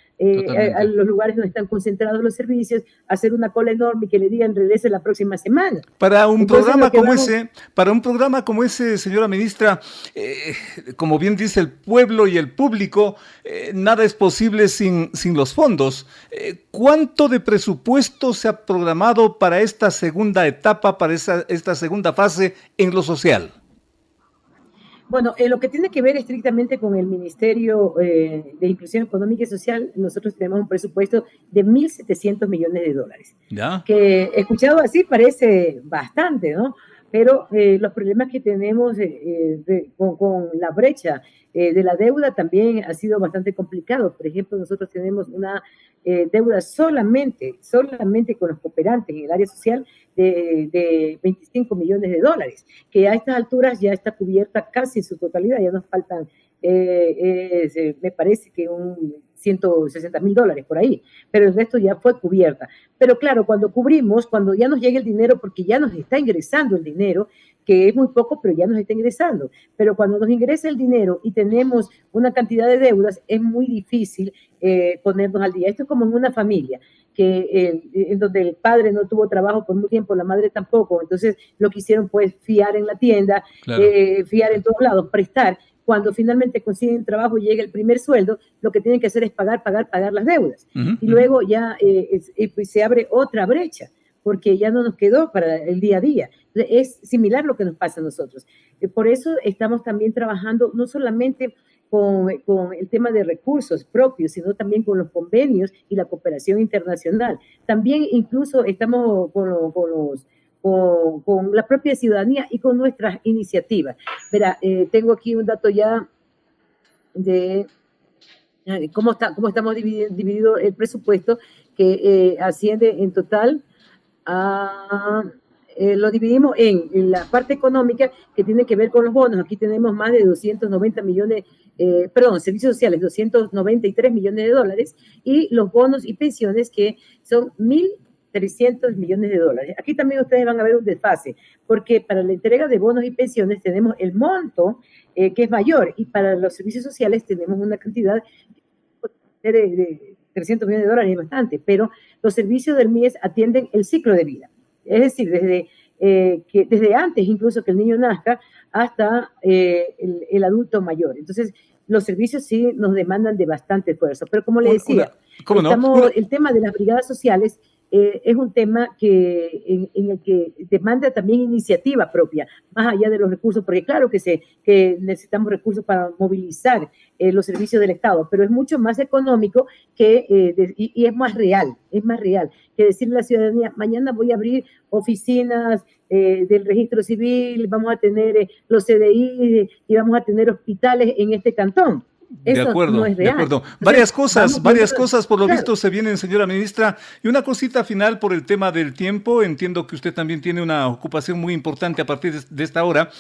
a los lugares donde están concentrados los servicios, hacer una cola enorme y que le digan regrese la próxima semana. Para un programa como ese, señora ministra, como bien dice el pueblo y el público, nada es posible sin los fondos. ¿Cuánto de presupuesto se ha programado para esta segunda etapa, para esta segunda fase en lo social? Bueno, lo que tiene que ver estrictamente con el Ministerio de Inclusión Económica y Social, nosotros tenemos un presupuesto de 1.700 millones de dólares. ¿Ya? Que escuchado así parece bastante, ¿no? Pero los problemas que tenemos con la brecha de la deuda también ha sido bastante complicado. Por ejemplo, nosotros tenemos una deuda solamente con los cooperantes en el área social de 25 millones de dólares, que a estas alturas ya está cubierta casi en su totalidad, ya nos faltan, me parece que un 160.000 dólares por ahí, pero el resto ya fue cubierta. Pero claro, cuando cubrimos, cuando ya nos llega el dinero, porque ya nos está ingresando el dinero, que es muy poco, pero ya nos está ingresando. Pero cuando nos ingresa el dinero y tenemos una cantidad de deudas, es muy difícil ponernos al día. Esto es como en una familia, en donde el padre no tuvo trabajo por mucho tiempo, la madre tampoco. Entonces, lo que hicieron pues fiar en la tienda, claro, fiar en todos lados, prestar. Cuando finalmente consiguen trabajo y llega el primer sueldo, lo que tienen que hacer es pagar las deudas. Y luego ya pues se abre otra brecha, porque ya no nos quedó para el día a día. Es similar lo que nos pasa a nosotros. Por eso estamos también trabajando no solamente con el tema de recursos propios, sino también con los convenios y la cooperación internacional. También incluso estamos con la propia ciudadanía y con nuestras iniciativas. Verá, tengo aquí un dato ya de cómo estamos dividido el presupuesto, que asciende en total a... lo dividimos en la parte económica, que tiene que ver con los bonos. Aquí tenemos más de 290 millones, servicios sociales, 293 millones de dólares, y los bonos y pensiones, que son 1.300 millones de dólares. Aquí también ustedes van a ver un desfase, porque para la entrega de bonos y pensiones tenemos el monto que es mayor, y para los servicios sociales tenemos una cantidad de 300 millones de dólares, es bastante, pero los servicios del MIES atienden el ciclo de vida. Es decir, desde antes incluso que el niño nazca hasta el adulto mayor. Entonces, los servicios sí nos demandan de bastante esfuerzo. Pero como le decía, el tema de las brigadas sociales es un tema en el que demanda también iniciativa propia, más allá de los recursos, porque claro que necesitamos recursos para movilizar los servicios del Estado, pero es mucho más económico y es más real que decirle a la ciudadanía: mañana voy a abrir oficinas del registro civil, vamos a tener los CDI y vamos a tener hospitales en este cantón. Eso no es de real. acuerdo. Entonces, Varias vamos cosas por lo claro. visto se vienen, señora ministra. Y una cosita final por el tema del tiempo. Entiendo que usted también tiene una ocupación muy importante a partir de esta hora.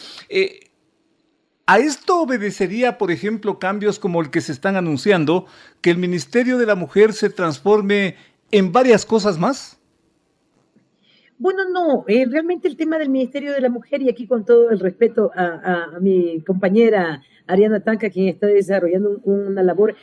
¿A esto obedecería, por ejemplo, cambios como el que se están anunciando, que el Ministerio de la Mujer se transforme en varias cosas más? Bueno, no, realmente el tema del Ministerio de la Mujer, y aquí con todo el respeto a mi compañera Ariana Tanca, quien está desarrollando una labor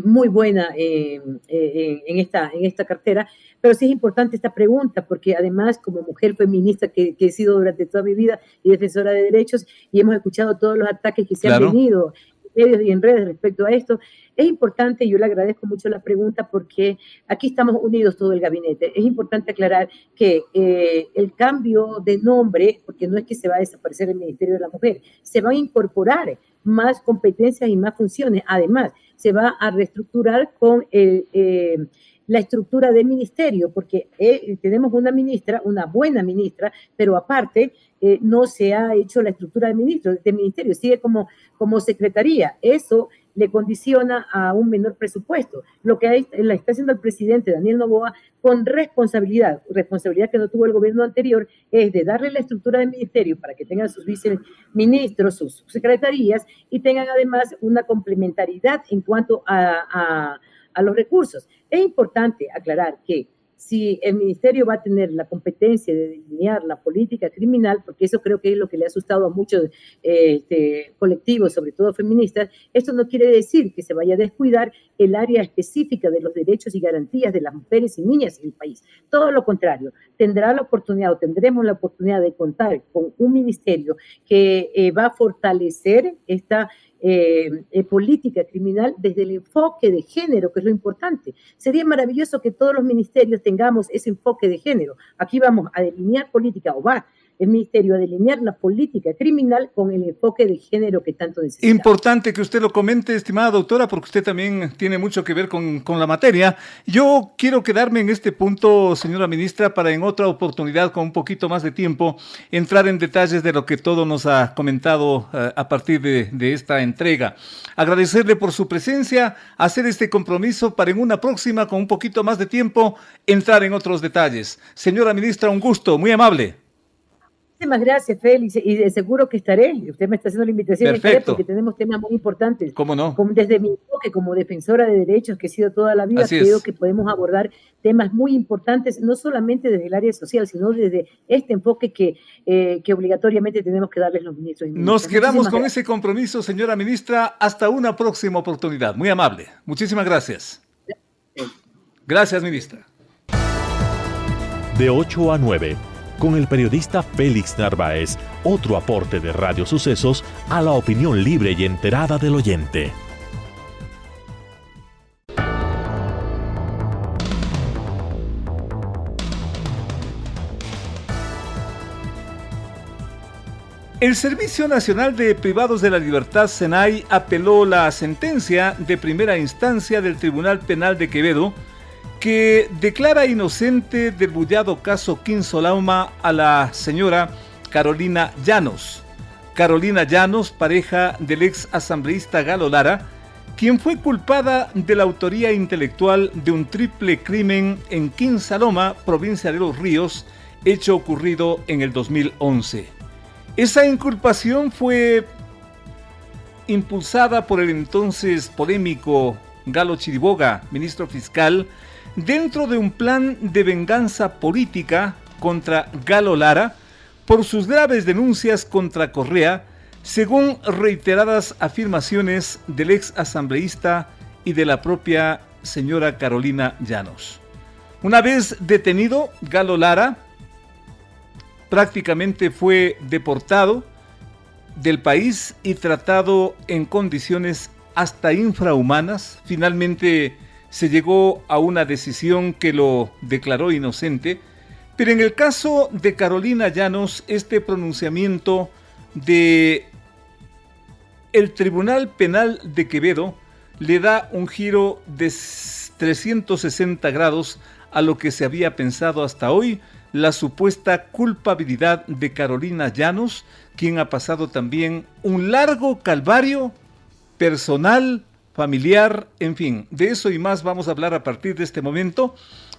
muy buena en esta cartera, pero sí es importante esta pregunta, porque además como mujer feminista que he sido durante toda mi vida y defensora de derechos, y hemos escuchado todos los ataques que se han Claro. venido en medios y en redes respecto a esto, es importante, y yo le agradezco mucho la pregunta porque aquí estamos unidos todo el gabinete. Es importante aclarar que el cambio de nombre, porque no es que se va a desaparecer el Ministerio de la Mujer, se van a incorporar más competencias y más funciones. Además, se va a reestructurar con la estructura del ministerio, porque tenemos una ministra, una buena ministra, pero aparte no se ha hecho la estructura del ministerio, sigue como secretaría. Eso le condiciona a un menor presupuesto. Lo que la está haciendo el presidente Daniel Noboa con responsabilidad que no tuvo el gobierno anterior, es de darle la estructura del ministerio para que tengan sus viceministros, sus secretarías, y tengan además una complementariedad en cuanto a los recursos. Es importante aclarar que si el ministerio va a tener la competencia de delinear la política criminal, porque eso creo que es lo que le ha asustado a muchos colectivos, sobre todo feministas, esto no quiere decir que se vaya a descuidar el área específica de los derechos y garantías de las mujeres y niñas en el país. Todo lo contrario, tendremos la oportunidad de contar con un ministerio que va a fortalecer esta política criminal desde el enfoque de género, que es lo importante. Sería maravilloso que todos los ministerios tengamos ese enfoque de género. Aquí vamos a delinear política, o va el ministerio a delinear la política criminal con el enfoque de género que tanto necesitamos. Importante que usted lo comente, estimada doctora, porque usted también tiene mucho que ver con la materia. Yo quiero quedarme en este punto, señora ministra, para en otra oportunidad, con un poquito más de tiempo, entrar en detalles de lo que todo nos ha comentado a partir de esta entrega. Agradecerle por su presencia, hacer este compromiso para en una próxima, con un poquito más de tiempo, entrar en otros detalles. Señora ministra, un gusto, muy amable. Muchísimas gracias, Félix, y de seguro que estaré. Usted me está haciendo la invitación. Perfecto. Estaré porque tenemos temas muy importantes. ¿Cómo no? Desde mi enfoque como defensora de derechos que he sido toda la vida, creo que podemos abordar temas muy importantes, no solamente desde el área social, sino desde este enfoque que obligatoriamente tenemos que darles los ministros y ministras. Nos quedamos con ese compromiso, señora ministra, hasta una próxima oportunidad. Muy amable. Muchísimas gracias. Gracias, ministra. De 8 a 9. Con el periodista Félix Narváez, otro aporte de Radio Sucesos a la opinión libre y enterada del oyente. El Servicio Nacional de Privados de la Libertad, SENAI, apeló la sentencia de primera instancia del Tribunal Penal de Quevedo, que declara inocente del bullado caso Quinzolauma a la señora Carolina Llanos. Carolina Llanos, pareja del ex asambleísta Galo Lara, quien fue culpada de la autoría intelectual de un triple crimen en Quinzaloma, provincia de Los Ríos, hecho ocurrido en el 2011. Esa inculpación fue impulsada por el entonces polémico Galo Chiriboga, ministro fiscal, dentro de un plan de venganza política contra Galo Lara por sus graves denuncias contra Correa, según reiteradas afirmaciones del ex asambleísta y de la propia señora Carolina Llanos. Una vez detenido, Galo Lara prácticamente fue deportado del país y tratado en condiciones hasta infrahumanas. Finalmente se llegó a una decisión que lo declaró inocente, pero en el caso de Carolina Llanos, este pronunciamiento de el Tribunal Penal de Quevedo le da un giro de 360 grados a lo que se había pensado hasta hoy, la supuesta culpabilidad de Carolina Llanos, quien ha pasado también un largo calvario personal, familiar, en fin. De eso y más vamos a hablar a partir de este momento,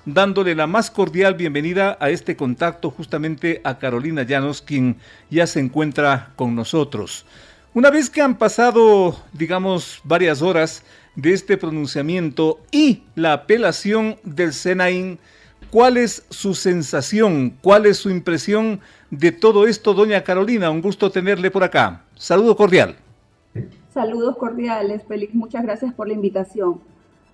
dándole la más cordial bienvenida a este contacto justamente a Carolina Llanos, quien ya se encuentra con nosotros. Una vez que han pasado, digamos, varias horas de este pronunciamiento y la apelación del SENAIN, ¿cuál es su sensación? ¿Cuál es su impresión de todo esto, doña Carolina? Un gusto tenerle por acá. Saludo cordial. Saludos cordiales, Félix. Muchas gracias por la invitación.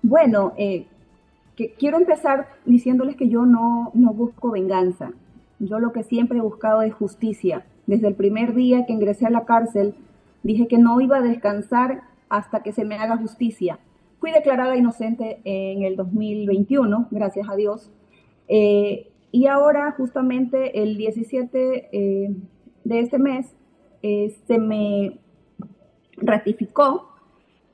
Bueno, que quiero empezar diciéndoles que yo no busco venganza. Yo lo que siempre he buscado es justicia. Desde el primer día que ingresé a la cárcel, dije que no iba a descansar hasta que se me haga justicia. Fui declarada inocente en el 2021, gracias a Dios. Y ahora, justamente el 17 de este mes, se me ratificó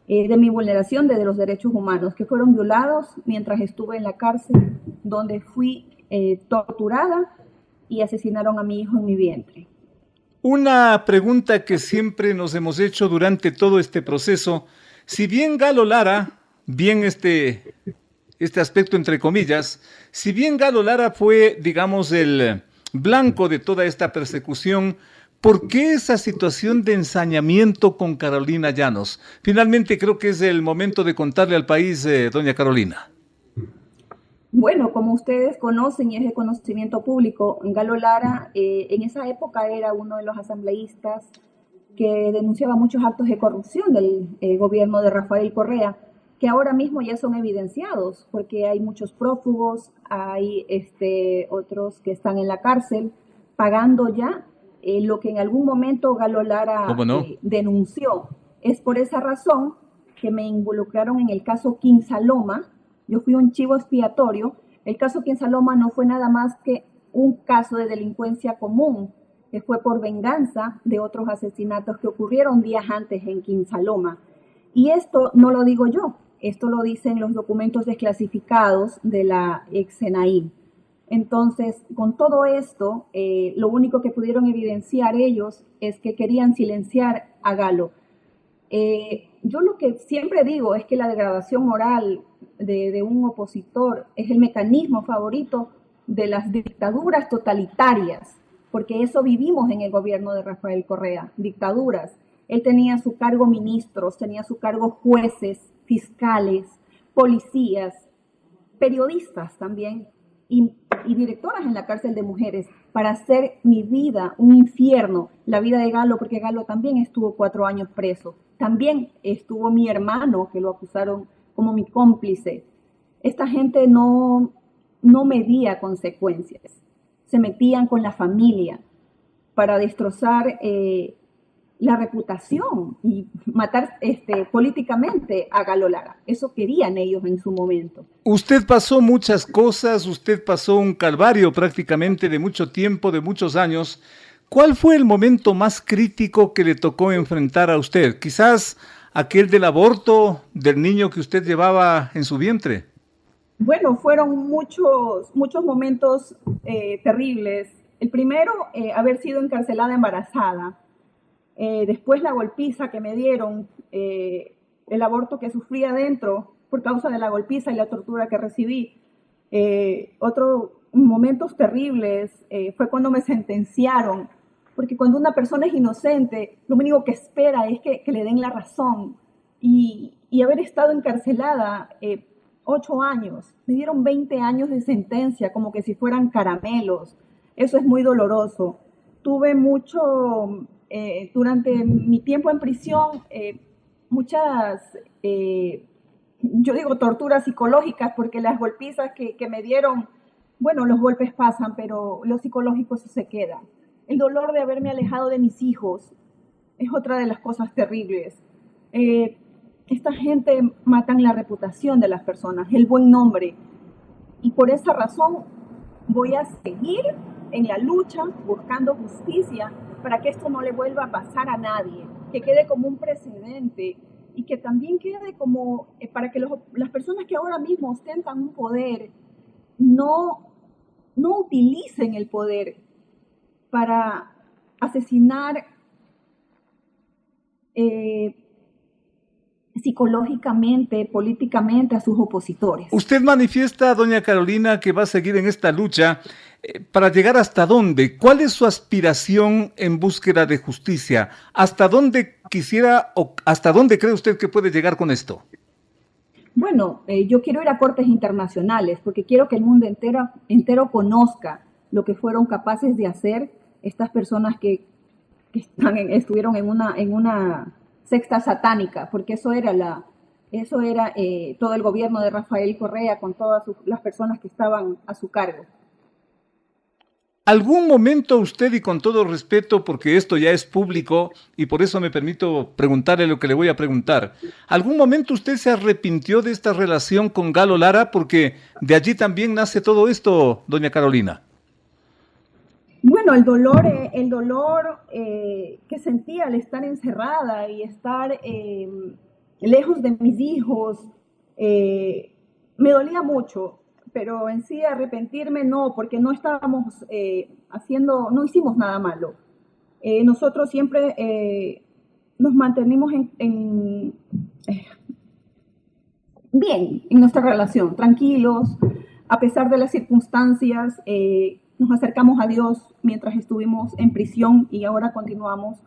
de mi vulneración de los derechos humanos, que fueron violados mientras estuve en la cárcel, donde fui torturada y asesinaron a mi hijo en mi vientre. Una pregunta que siempre nos hemos hecho durante todo este proceso: si bien Galo Lara, bien este aspecto entre comillas, si bien Galo Lara fue, digamos, el blanco de toda esta persecución, ¿por qué esa situación de ensañamiento con Carolina Llanos? Finalmente creo que es el momento de contarle al país, doña Carolina. Bueno, como ustedes conocen y es de conocimiento público, Galo Lara en esa época era uno de los asambleístas que denunciaba muchos actos de corrupción del gobierno de Rafael Correa, que ahora mismo ya son evidenciados, porque hay muchos prófugos, hay otros que están en la cárcel pagando ya lo que en algún momento Galo Lara denunció. Es por esa razón que me involucraron en el caso Quinsaloma. Yo fui un chivo expiatorio. El caso Quinsaloma no fue nada más que un caso de delincuencia común, que fue por venganza de otros asesinatos que ocurrieron días antes en Quinsaloma. Y esto no lo digo yo, esto lo dicen los documentos desclasificados de la ex SENAIN. Entonces, con todo esto, lo único que pudieron evidenciar ellos es que querían silenciar a Galo. Yo lo que siempre digo es que la degradación moral de un opositor es el mecanismo favorito de las dictaduras totalitarias, porque eso vivimos en el gobierno de Rafael Correa, dictaduras. Él tenía a su cargo ministros, tenía a su cargo jueces, fiscales, policías, periodistas también, y directoras en la cárcel de mujeres, para hacer mi vida un infierno, la vida de Galo, porque Galo también estuvo 4 años preso. También estuvo mi hermano, que lo acusaron como mi cómplice. Esta gente no medía consecuencias. Se metían con la familia para destrozar la reputación y matar políticamente a Galo Lara. Eso querían ellos en su momento. Usted pasó muchas cosas, usted pasó un calvario prácticamente de mucho tiempo, de muchos años. ¿Cuál fue el momento más crítico que le tocó enfrentar a usted? Quizás aquel del aborto del niño que usted llevaba en su vientre. Bueno, fueron muchos momentos terribles. El primero, haber sido encarcelada embarazada. Después la golpiza que me dieron, el aborto que sufrí adentro por causa de la golpiza y la tortura que recibí. Otros momentos terribles fue cuando me sentenciaron, porque cuando una persona es inocente, lo único que espera es que le den la razón. Y haber estado encarcelada 8 años, me dieron 20 años de sentencia, como que si fueran caramelos. Eso es muy doloroso. Tuve mucho... durante mi tiempo en prisión, muchas, yo digo torturas psicológicas, porque las golpizas que me dieron, bueno, los golpes pasan, pero lo psicológico eso se queda. El dolor de haberme alejado de mis hijos es otra de las cosas terribles. Esta gente matan la reputación de las personas, el buen nombre, y por esa razón voy a seguir en la lucha buscando justicia para que esto no le vuelva a pasar a nadie, que quede como un precedente y que también quede como para que las personas que ahora mismo ostentan un poder no utilicen el poder para asesinar psicológicamente, políticamente a sus opositores. Usted manifiesta, doña Carolina, que va a seguir en esta lucha. ¿Para llegar hasta dónde? ¿Cuál es su aspiración en búsqueda de justicia? ¿Hasta dónde quisiera o hasta dónde cree usted que puede llegar con esto? Bueno, yo quiero ir a cortes internacionales porque quiero que el mundo entero conozca lo que fueron capaces de hacer estas personas que estuvieron en una secta satánica, porque eso era todo el gobierno de Rafael Correa con todas las personas que estaban a su cargo. ¿Algún momento usted, y con todo respeto, porque esto ya es público y por eso me permito preguntarle lo que le voy a preguntar, ¿algún momento usted se arrepintió de esta relación con Galo Lara? Porque de allí también nace todo esto, doña Carolina. Bueno, el dolor que sentía al estar encerrada y estar lejos de mis hijos, me dolía mucho. Pero en sí arrepentirme no, porque no estábamos no hicimos nada malo. Nosotros siempre nos mantenimos bien en nuestra relación, tranquilos, a pesar de las circunstancias, nos acercamos a Dios mientras estuvimos en prisión y ahora continuamos.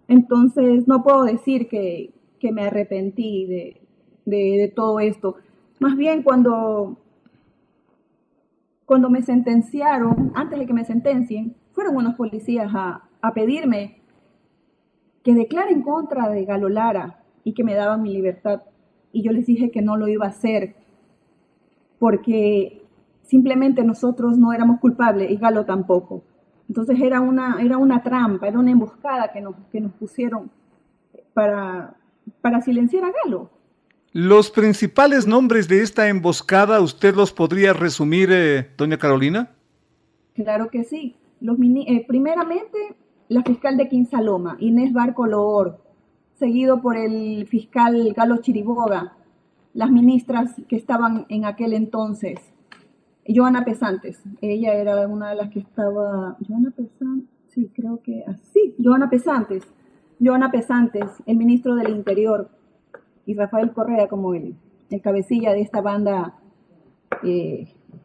Entonces no puedo decir que me arrepentí de todo esto. Más bien cuando me sentenciaron, antes de que me sentencien, fueron unos policías a pedirme que declare en contra de Galo Lara y que me daban mi libertad. Y yo les dije que no lo iba a hacer porque simplemente nosotros no éramos culpables y Galo tampoco. Entonces era una trampa, era una emboscada que nos pusieron para silenciar a Galo. ¿Los principales nombres de esta emboscada usted los podría resumir, doña Carolina? Claro que sí. Primeramente, la fiscal de Quinsaloma, Inés Barco Loor, seguido por el fiscal Galo Chiriboga, las ministras que estaban en aquel entonces, Joana Pesantes, ella era una de las que estaba, Joana Pesantes, el ministro del Interior, y Rafael Correa como el cabecilla de esta banda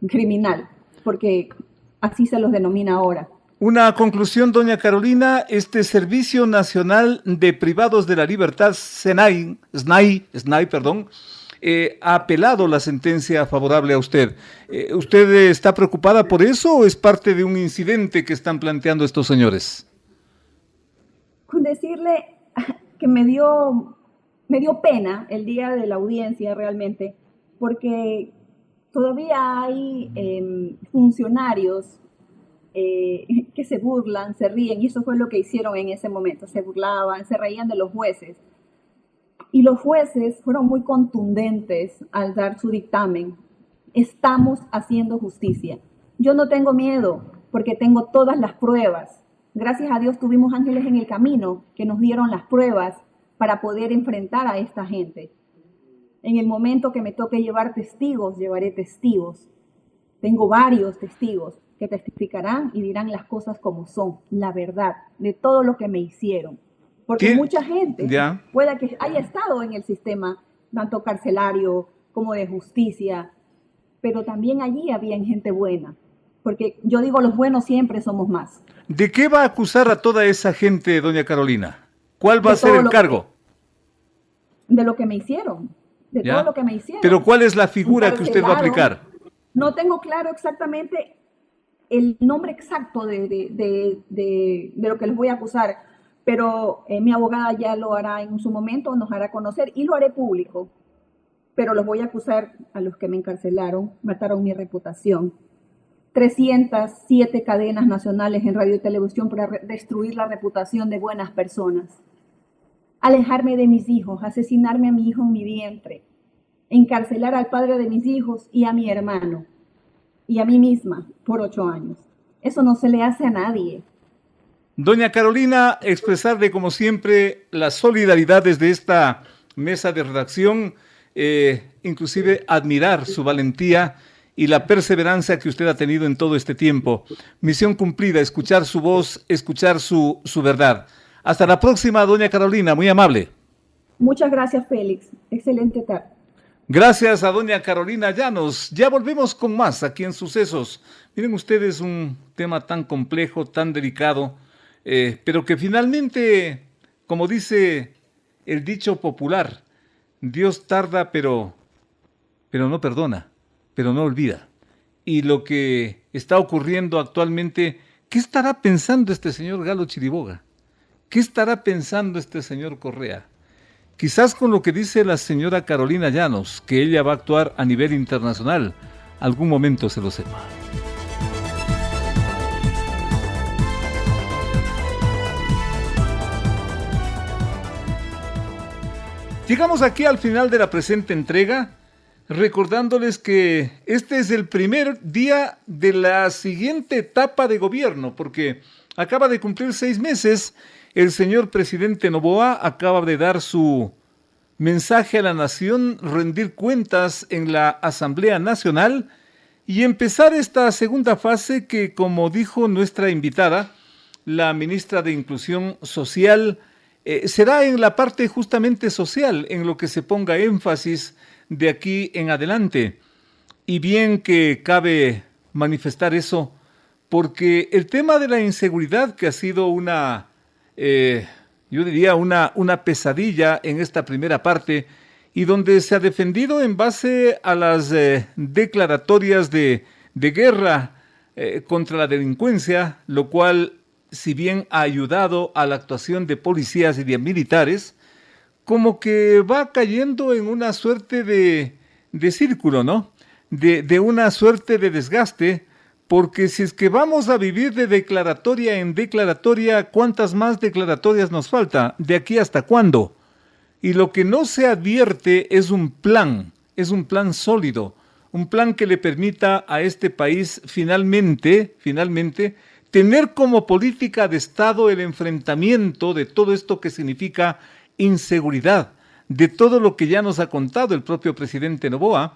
criminal, porque así se los denomina ahora. Una conclusión, doña Carolina, este Servicio Nacional de Privados de la Libertad, SNAI, ha apelado la sentencia favorable a usted. ¿Usted está preocupada por eso o es parte de un incidente que están planteando estos señores? Con decirle que me dio pena el día de la audiencia realmente, porque todavía hay funcionarios que se burlan, se ríen, y eso fue lo que hicieron en ese momento, se burlaban, se reían de los jueces. Y los jueces fueron muy contundentes al dar su dictamen. Estamos haciendo justicia. Yo no tengo miedo porque tengo todas las pruebas. Gracias a Dios tuvimos ángeles en el camino que nos dieron las pruebas para poder enfrentar a esta gente. En el momento que me toque llevar testigos, llevaré testigos. Tengo varios testigos que testificarán y dirán las cosas como son, la verdad de todo lo que me hicieron. Porque mucha gente puede que haya estado en el sistema, tanto carcelario como de justicia, pero también allí había gente buena. Porque yo digo, los buenos siempre somos más. ¿De qué va a acusar a toda esa gente, doña Carolina? ¿Cuál va a ser el cargo? De lo que me hicieron, todo lo que me hicieron. ¿Pero cuál es la figura que usted va a aplicar? No tengo claro exactamente el nombre exacto de lo que les voy a acusar, pero mi abogada ya lo hará en su momento, nos hará conocer y lo haré público. Pero los voy a acusar a los que me encarcelaron, mataron mi reputación. 307 cadenas nacionales en radio y televisión para destruir la reputación de buenas personas. Alejarme de mis hijos, asesinarme a mi hijo en mi vientre, encarcelar al padre de mis hijos y a mi hermano, y a mí misma por 8 años. Eso no se le hace a nadie. Doña Carolina, expresarle como siempre la solidaridad desde esta mesa de redacción, inclusive admirar su valentía y la perseverancia que usted ha tenido en todo este tiempo. Misión cumplida, escuchar su voz, escuchar su verdad. Hasta la próxima, doña Carolina, muy amable. Muchas gracias, Félix. Excelente tarde. Gracias a doña Carolina Llanos. Ya volvemos con más aquí en Sucesos. Miren ustedes, un tema tan complejo, tan delicado, pero que finalmente, como dice el dicho popular, Dios tarda, pero no perdona, pero no olvida. Y lo que está ocurriendo actualmente, ¿qué estará pensando este señor Galo Chiriboga? ¿Qué estará pensando este señor Correa? Quizás con lo que dice la señora Carolina Llanos, que ella va a actuar a nivel internacional, algún momento se lo sepa. Llegamos aquí al final de la presente entrega, recordándoles que este es el primer día de la siguiente etapa de gobierno, porque acaba de cumplir 6 meses. El señor presidente Noboa acaba de dar su mensaje a la nación, rendir cuentas en la Asamblea Nacional y empezar esta segunda fase que, como dijo nuestra invitada, la ministra de Inclusión Social, será en la parte justamente social, en lo que se ponga énfasis de aquí en adelante. Y bien que cabe manifestar eso, porque el tema de la inseguridad, que ha sido yo diría una pesadilla en esta primera parte, y donde se ha defendido en base a las declaratorias de guerra contra la delincuencia, lo cual, si bien ha ayudado a la actuación de policías y de militares, como que va cayendo en una suerte de círculo, ¿no? De una suerte de desgaste, porque si es que vamos a vivir de declaratoria en declaratoria, ¿cuántas más declaratorias nos falta? ¿De aquí hasta cuándo? Y lo que no se advierte es un plan sólido, un plan que le permita a este país finalmente, tener como política de Estado el enfrentamiento de todo esto que significa inseguridad, de todo lo que ya nos ha contado el propio presidente Noboa.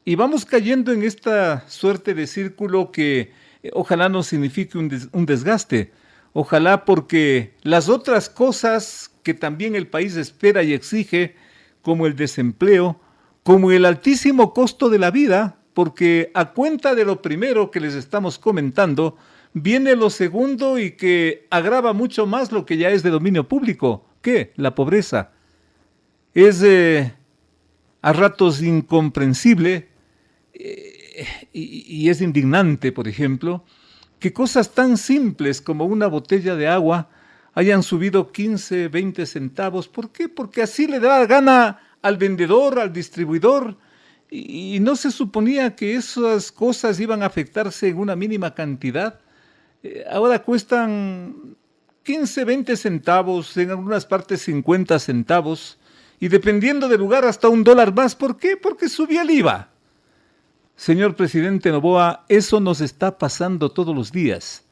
Y vamos cayendo en esta suerte de círculo que ojalá no signifique un desgaste. Ojalá, porque las otras cosas que también el país espera y exige, como el desempleo, como el altísimo costo de la vida, porque a cuenta de lo primero que les estamos comentando, viene lo segundo y que agrava mucho más lo que ya es de dominio público. ¿Qué? La pobreza. Es a ratos incomprensible. Y es indignante, por ejemplo, que cosas tan simples como una botella de agua hayan subido 15, 20 centavos. ¿Por qué? Porque así le da gana al vendedor, al distribuidor, y no se suponía que esas cosas iban a afectarse en una mínima cantidad. Ahora cuestan 15, 20 centavos, en algunas partes 50 centavos, y dependiendo del lugar hasta $1 más. ¿Por qué? Porque subió el IVA. Señor presidente Noboa, eso nos está pasando todos los días.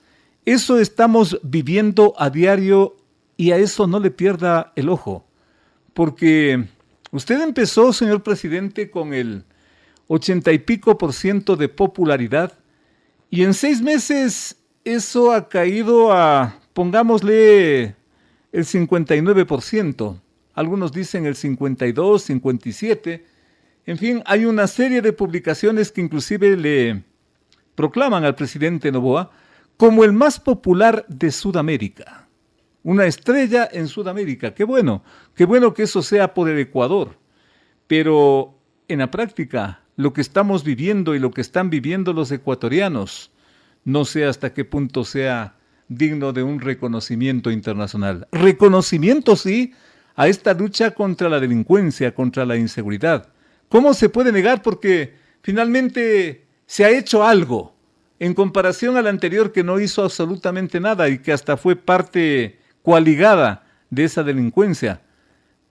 Eso estamos viviendo a diario y a eso no le pierda el ojo. Porque usted empezó, señor presidente, con el 80 y pico % de popularidad y en 6 meses eso ha caído a, pongámosle, el 59%. Algunos dicen el 52, 57%. En fin, hay una serie de publicaciones que inclusive le proclaman al presidente Noboa como el más popular de Sudamérica. Una estrella en Sudamérica. Qué bueno que eso sea por el Ecuador. Pero en la práctica, lo que estamos viviendo y lo que están viviendo los ecuatorianos, no sé hasta qué punto sea digno de un reconocimiento internacional. Reconocimiento, sí, a esta lucha contra la delincuencia, contra la inseguridad. ¿Cómo se puede negar? Porque finalmente se ha hecho algo en comparación al anterior, que no hizo absolutamente nada y que hasta fue parte coaligada de esa delincuencia.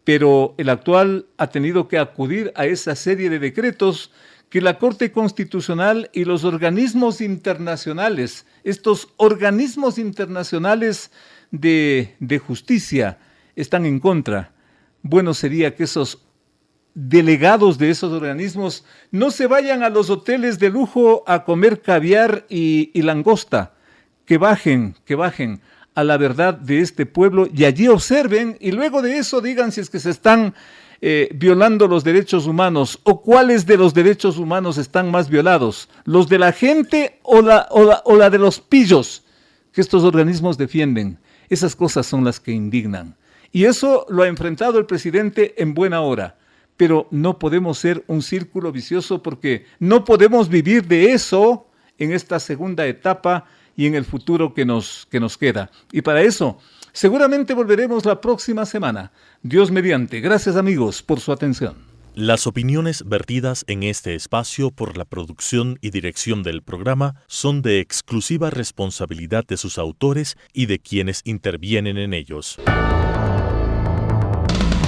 Pero el actual ha tenido que acudir a esa serie de decretos que la Corte Constitucional y los organismos internacionales, estos organismos internacionales de justicia, están en contra. Bueno sería que esos delegados de esos organismos no se vayan a los hoteles de lujo a comer caviar y langosta, que bajen a la verdad de este pueblo y allí observen y luego de eso digan si es que se están violando los derechos humanos o cuáles de los derechos humanos están más violados, los de la gente o la de los pillos que estos organismos defienden. Esas cosas son las que indignan. Y eso lo ha enfrentado el presidente en buena hora. Pero no podemos ser un círculo vicioso porque no podemos vivir de eso en esta segunda etapa y en el futuro que nos queda. Y para eso, seguramente volveremos la próxima semana. Dios mediante. Gracias, amigos, por su atención. Las opiniones vertidas en este espacio por la producción y dirección del programa son de exclusiva responsabilidad de sus autores y de quienes intervienen en ellos.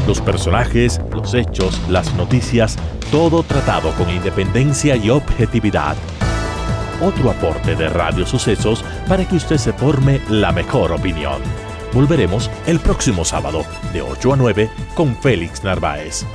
Los personajes, los hechos, las noticias, todo tratado con independencia y objetividad. Otro aporte de Radio Sucesos para que usted se forme la mejor opinión. Volveremos el próximo sábado de 8 a 9 con Félix Narváez.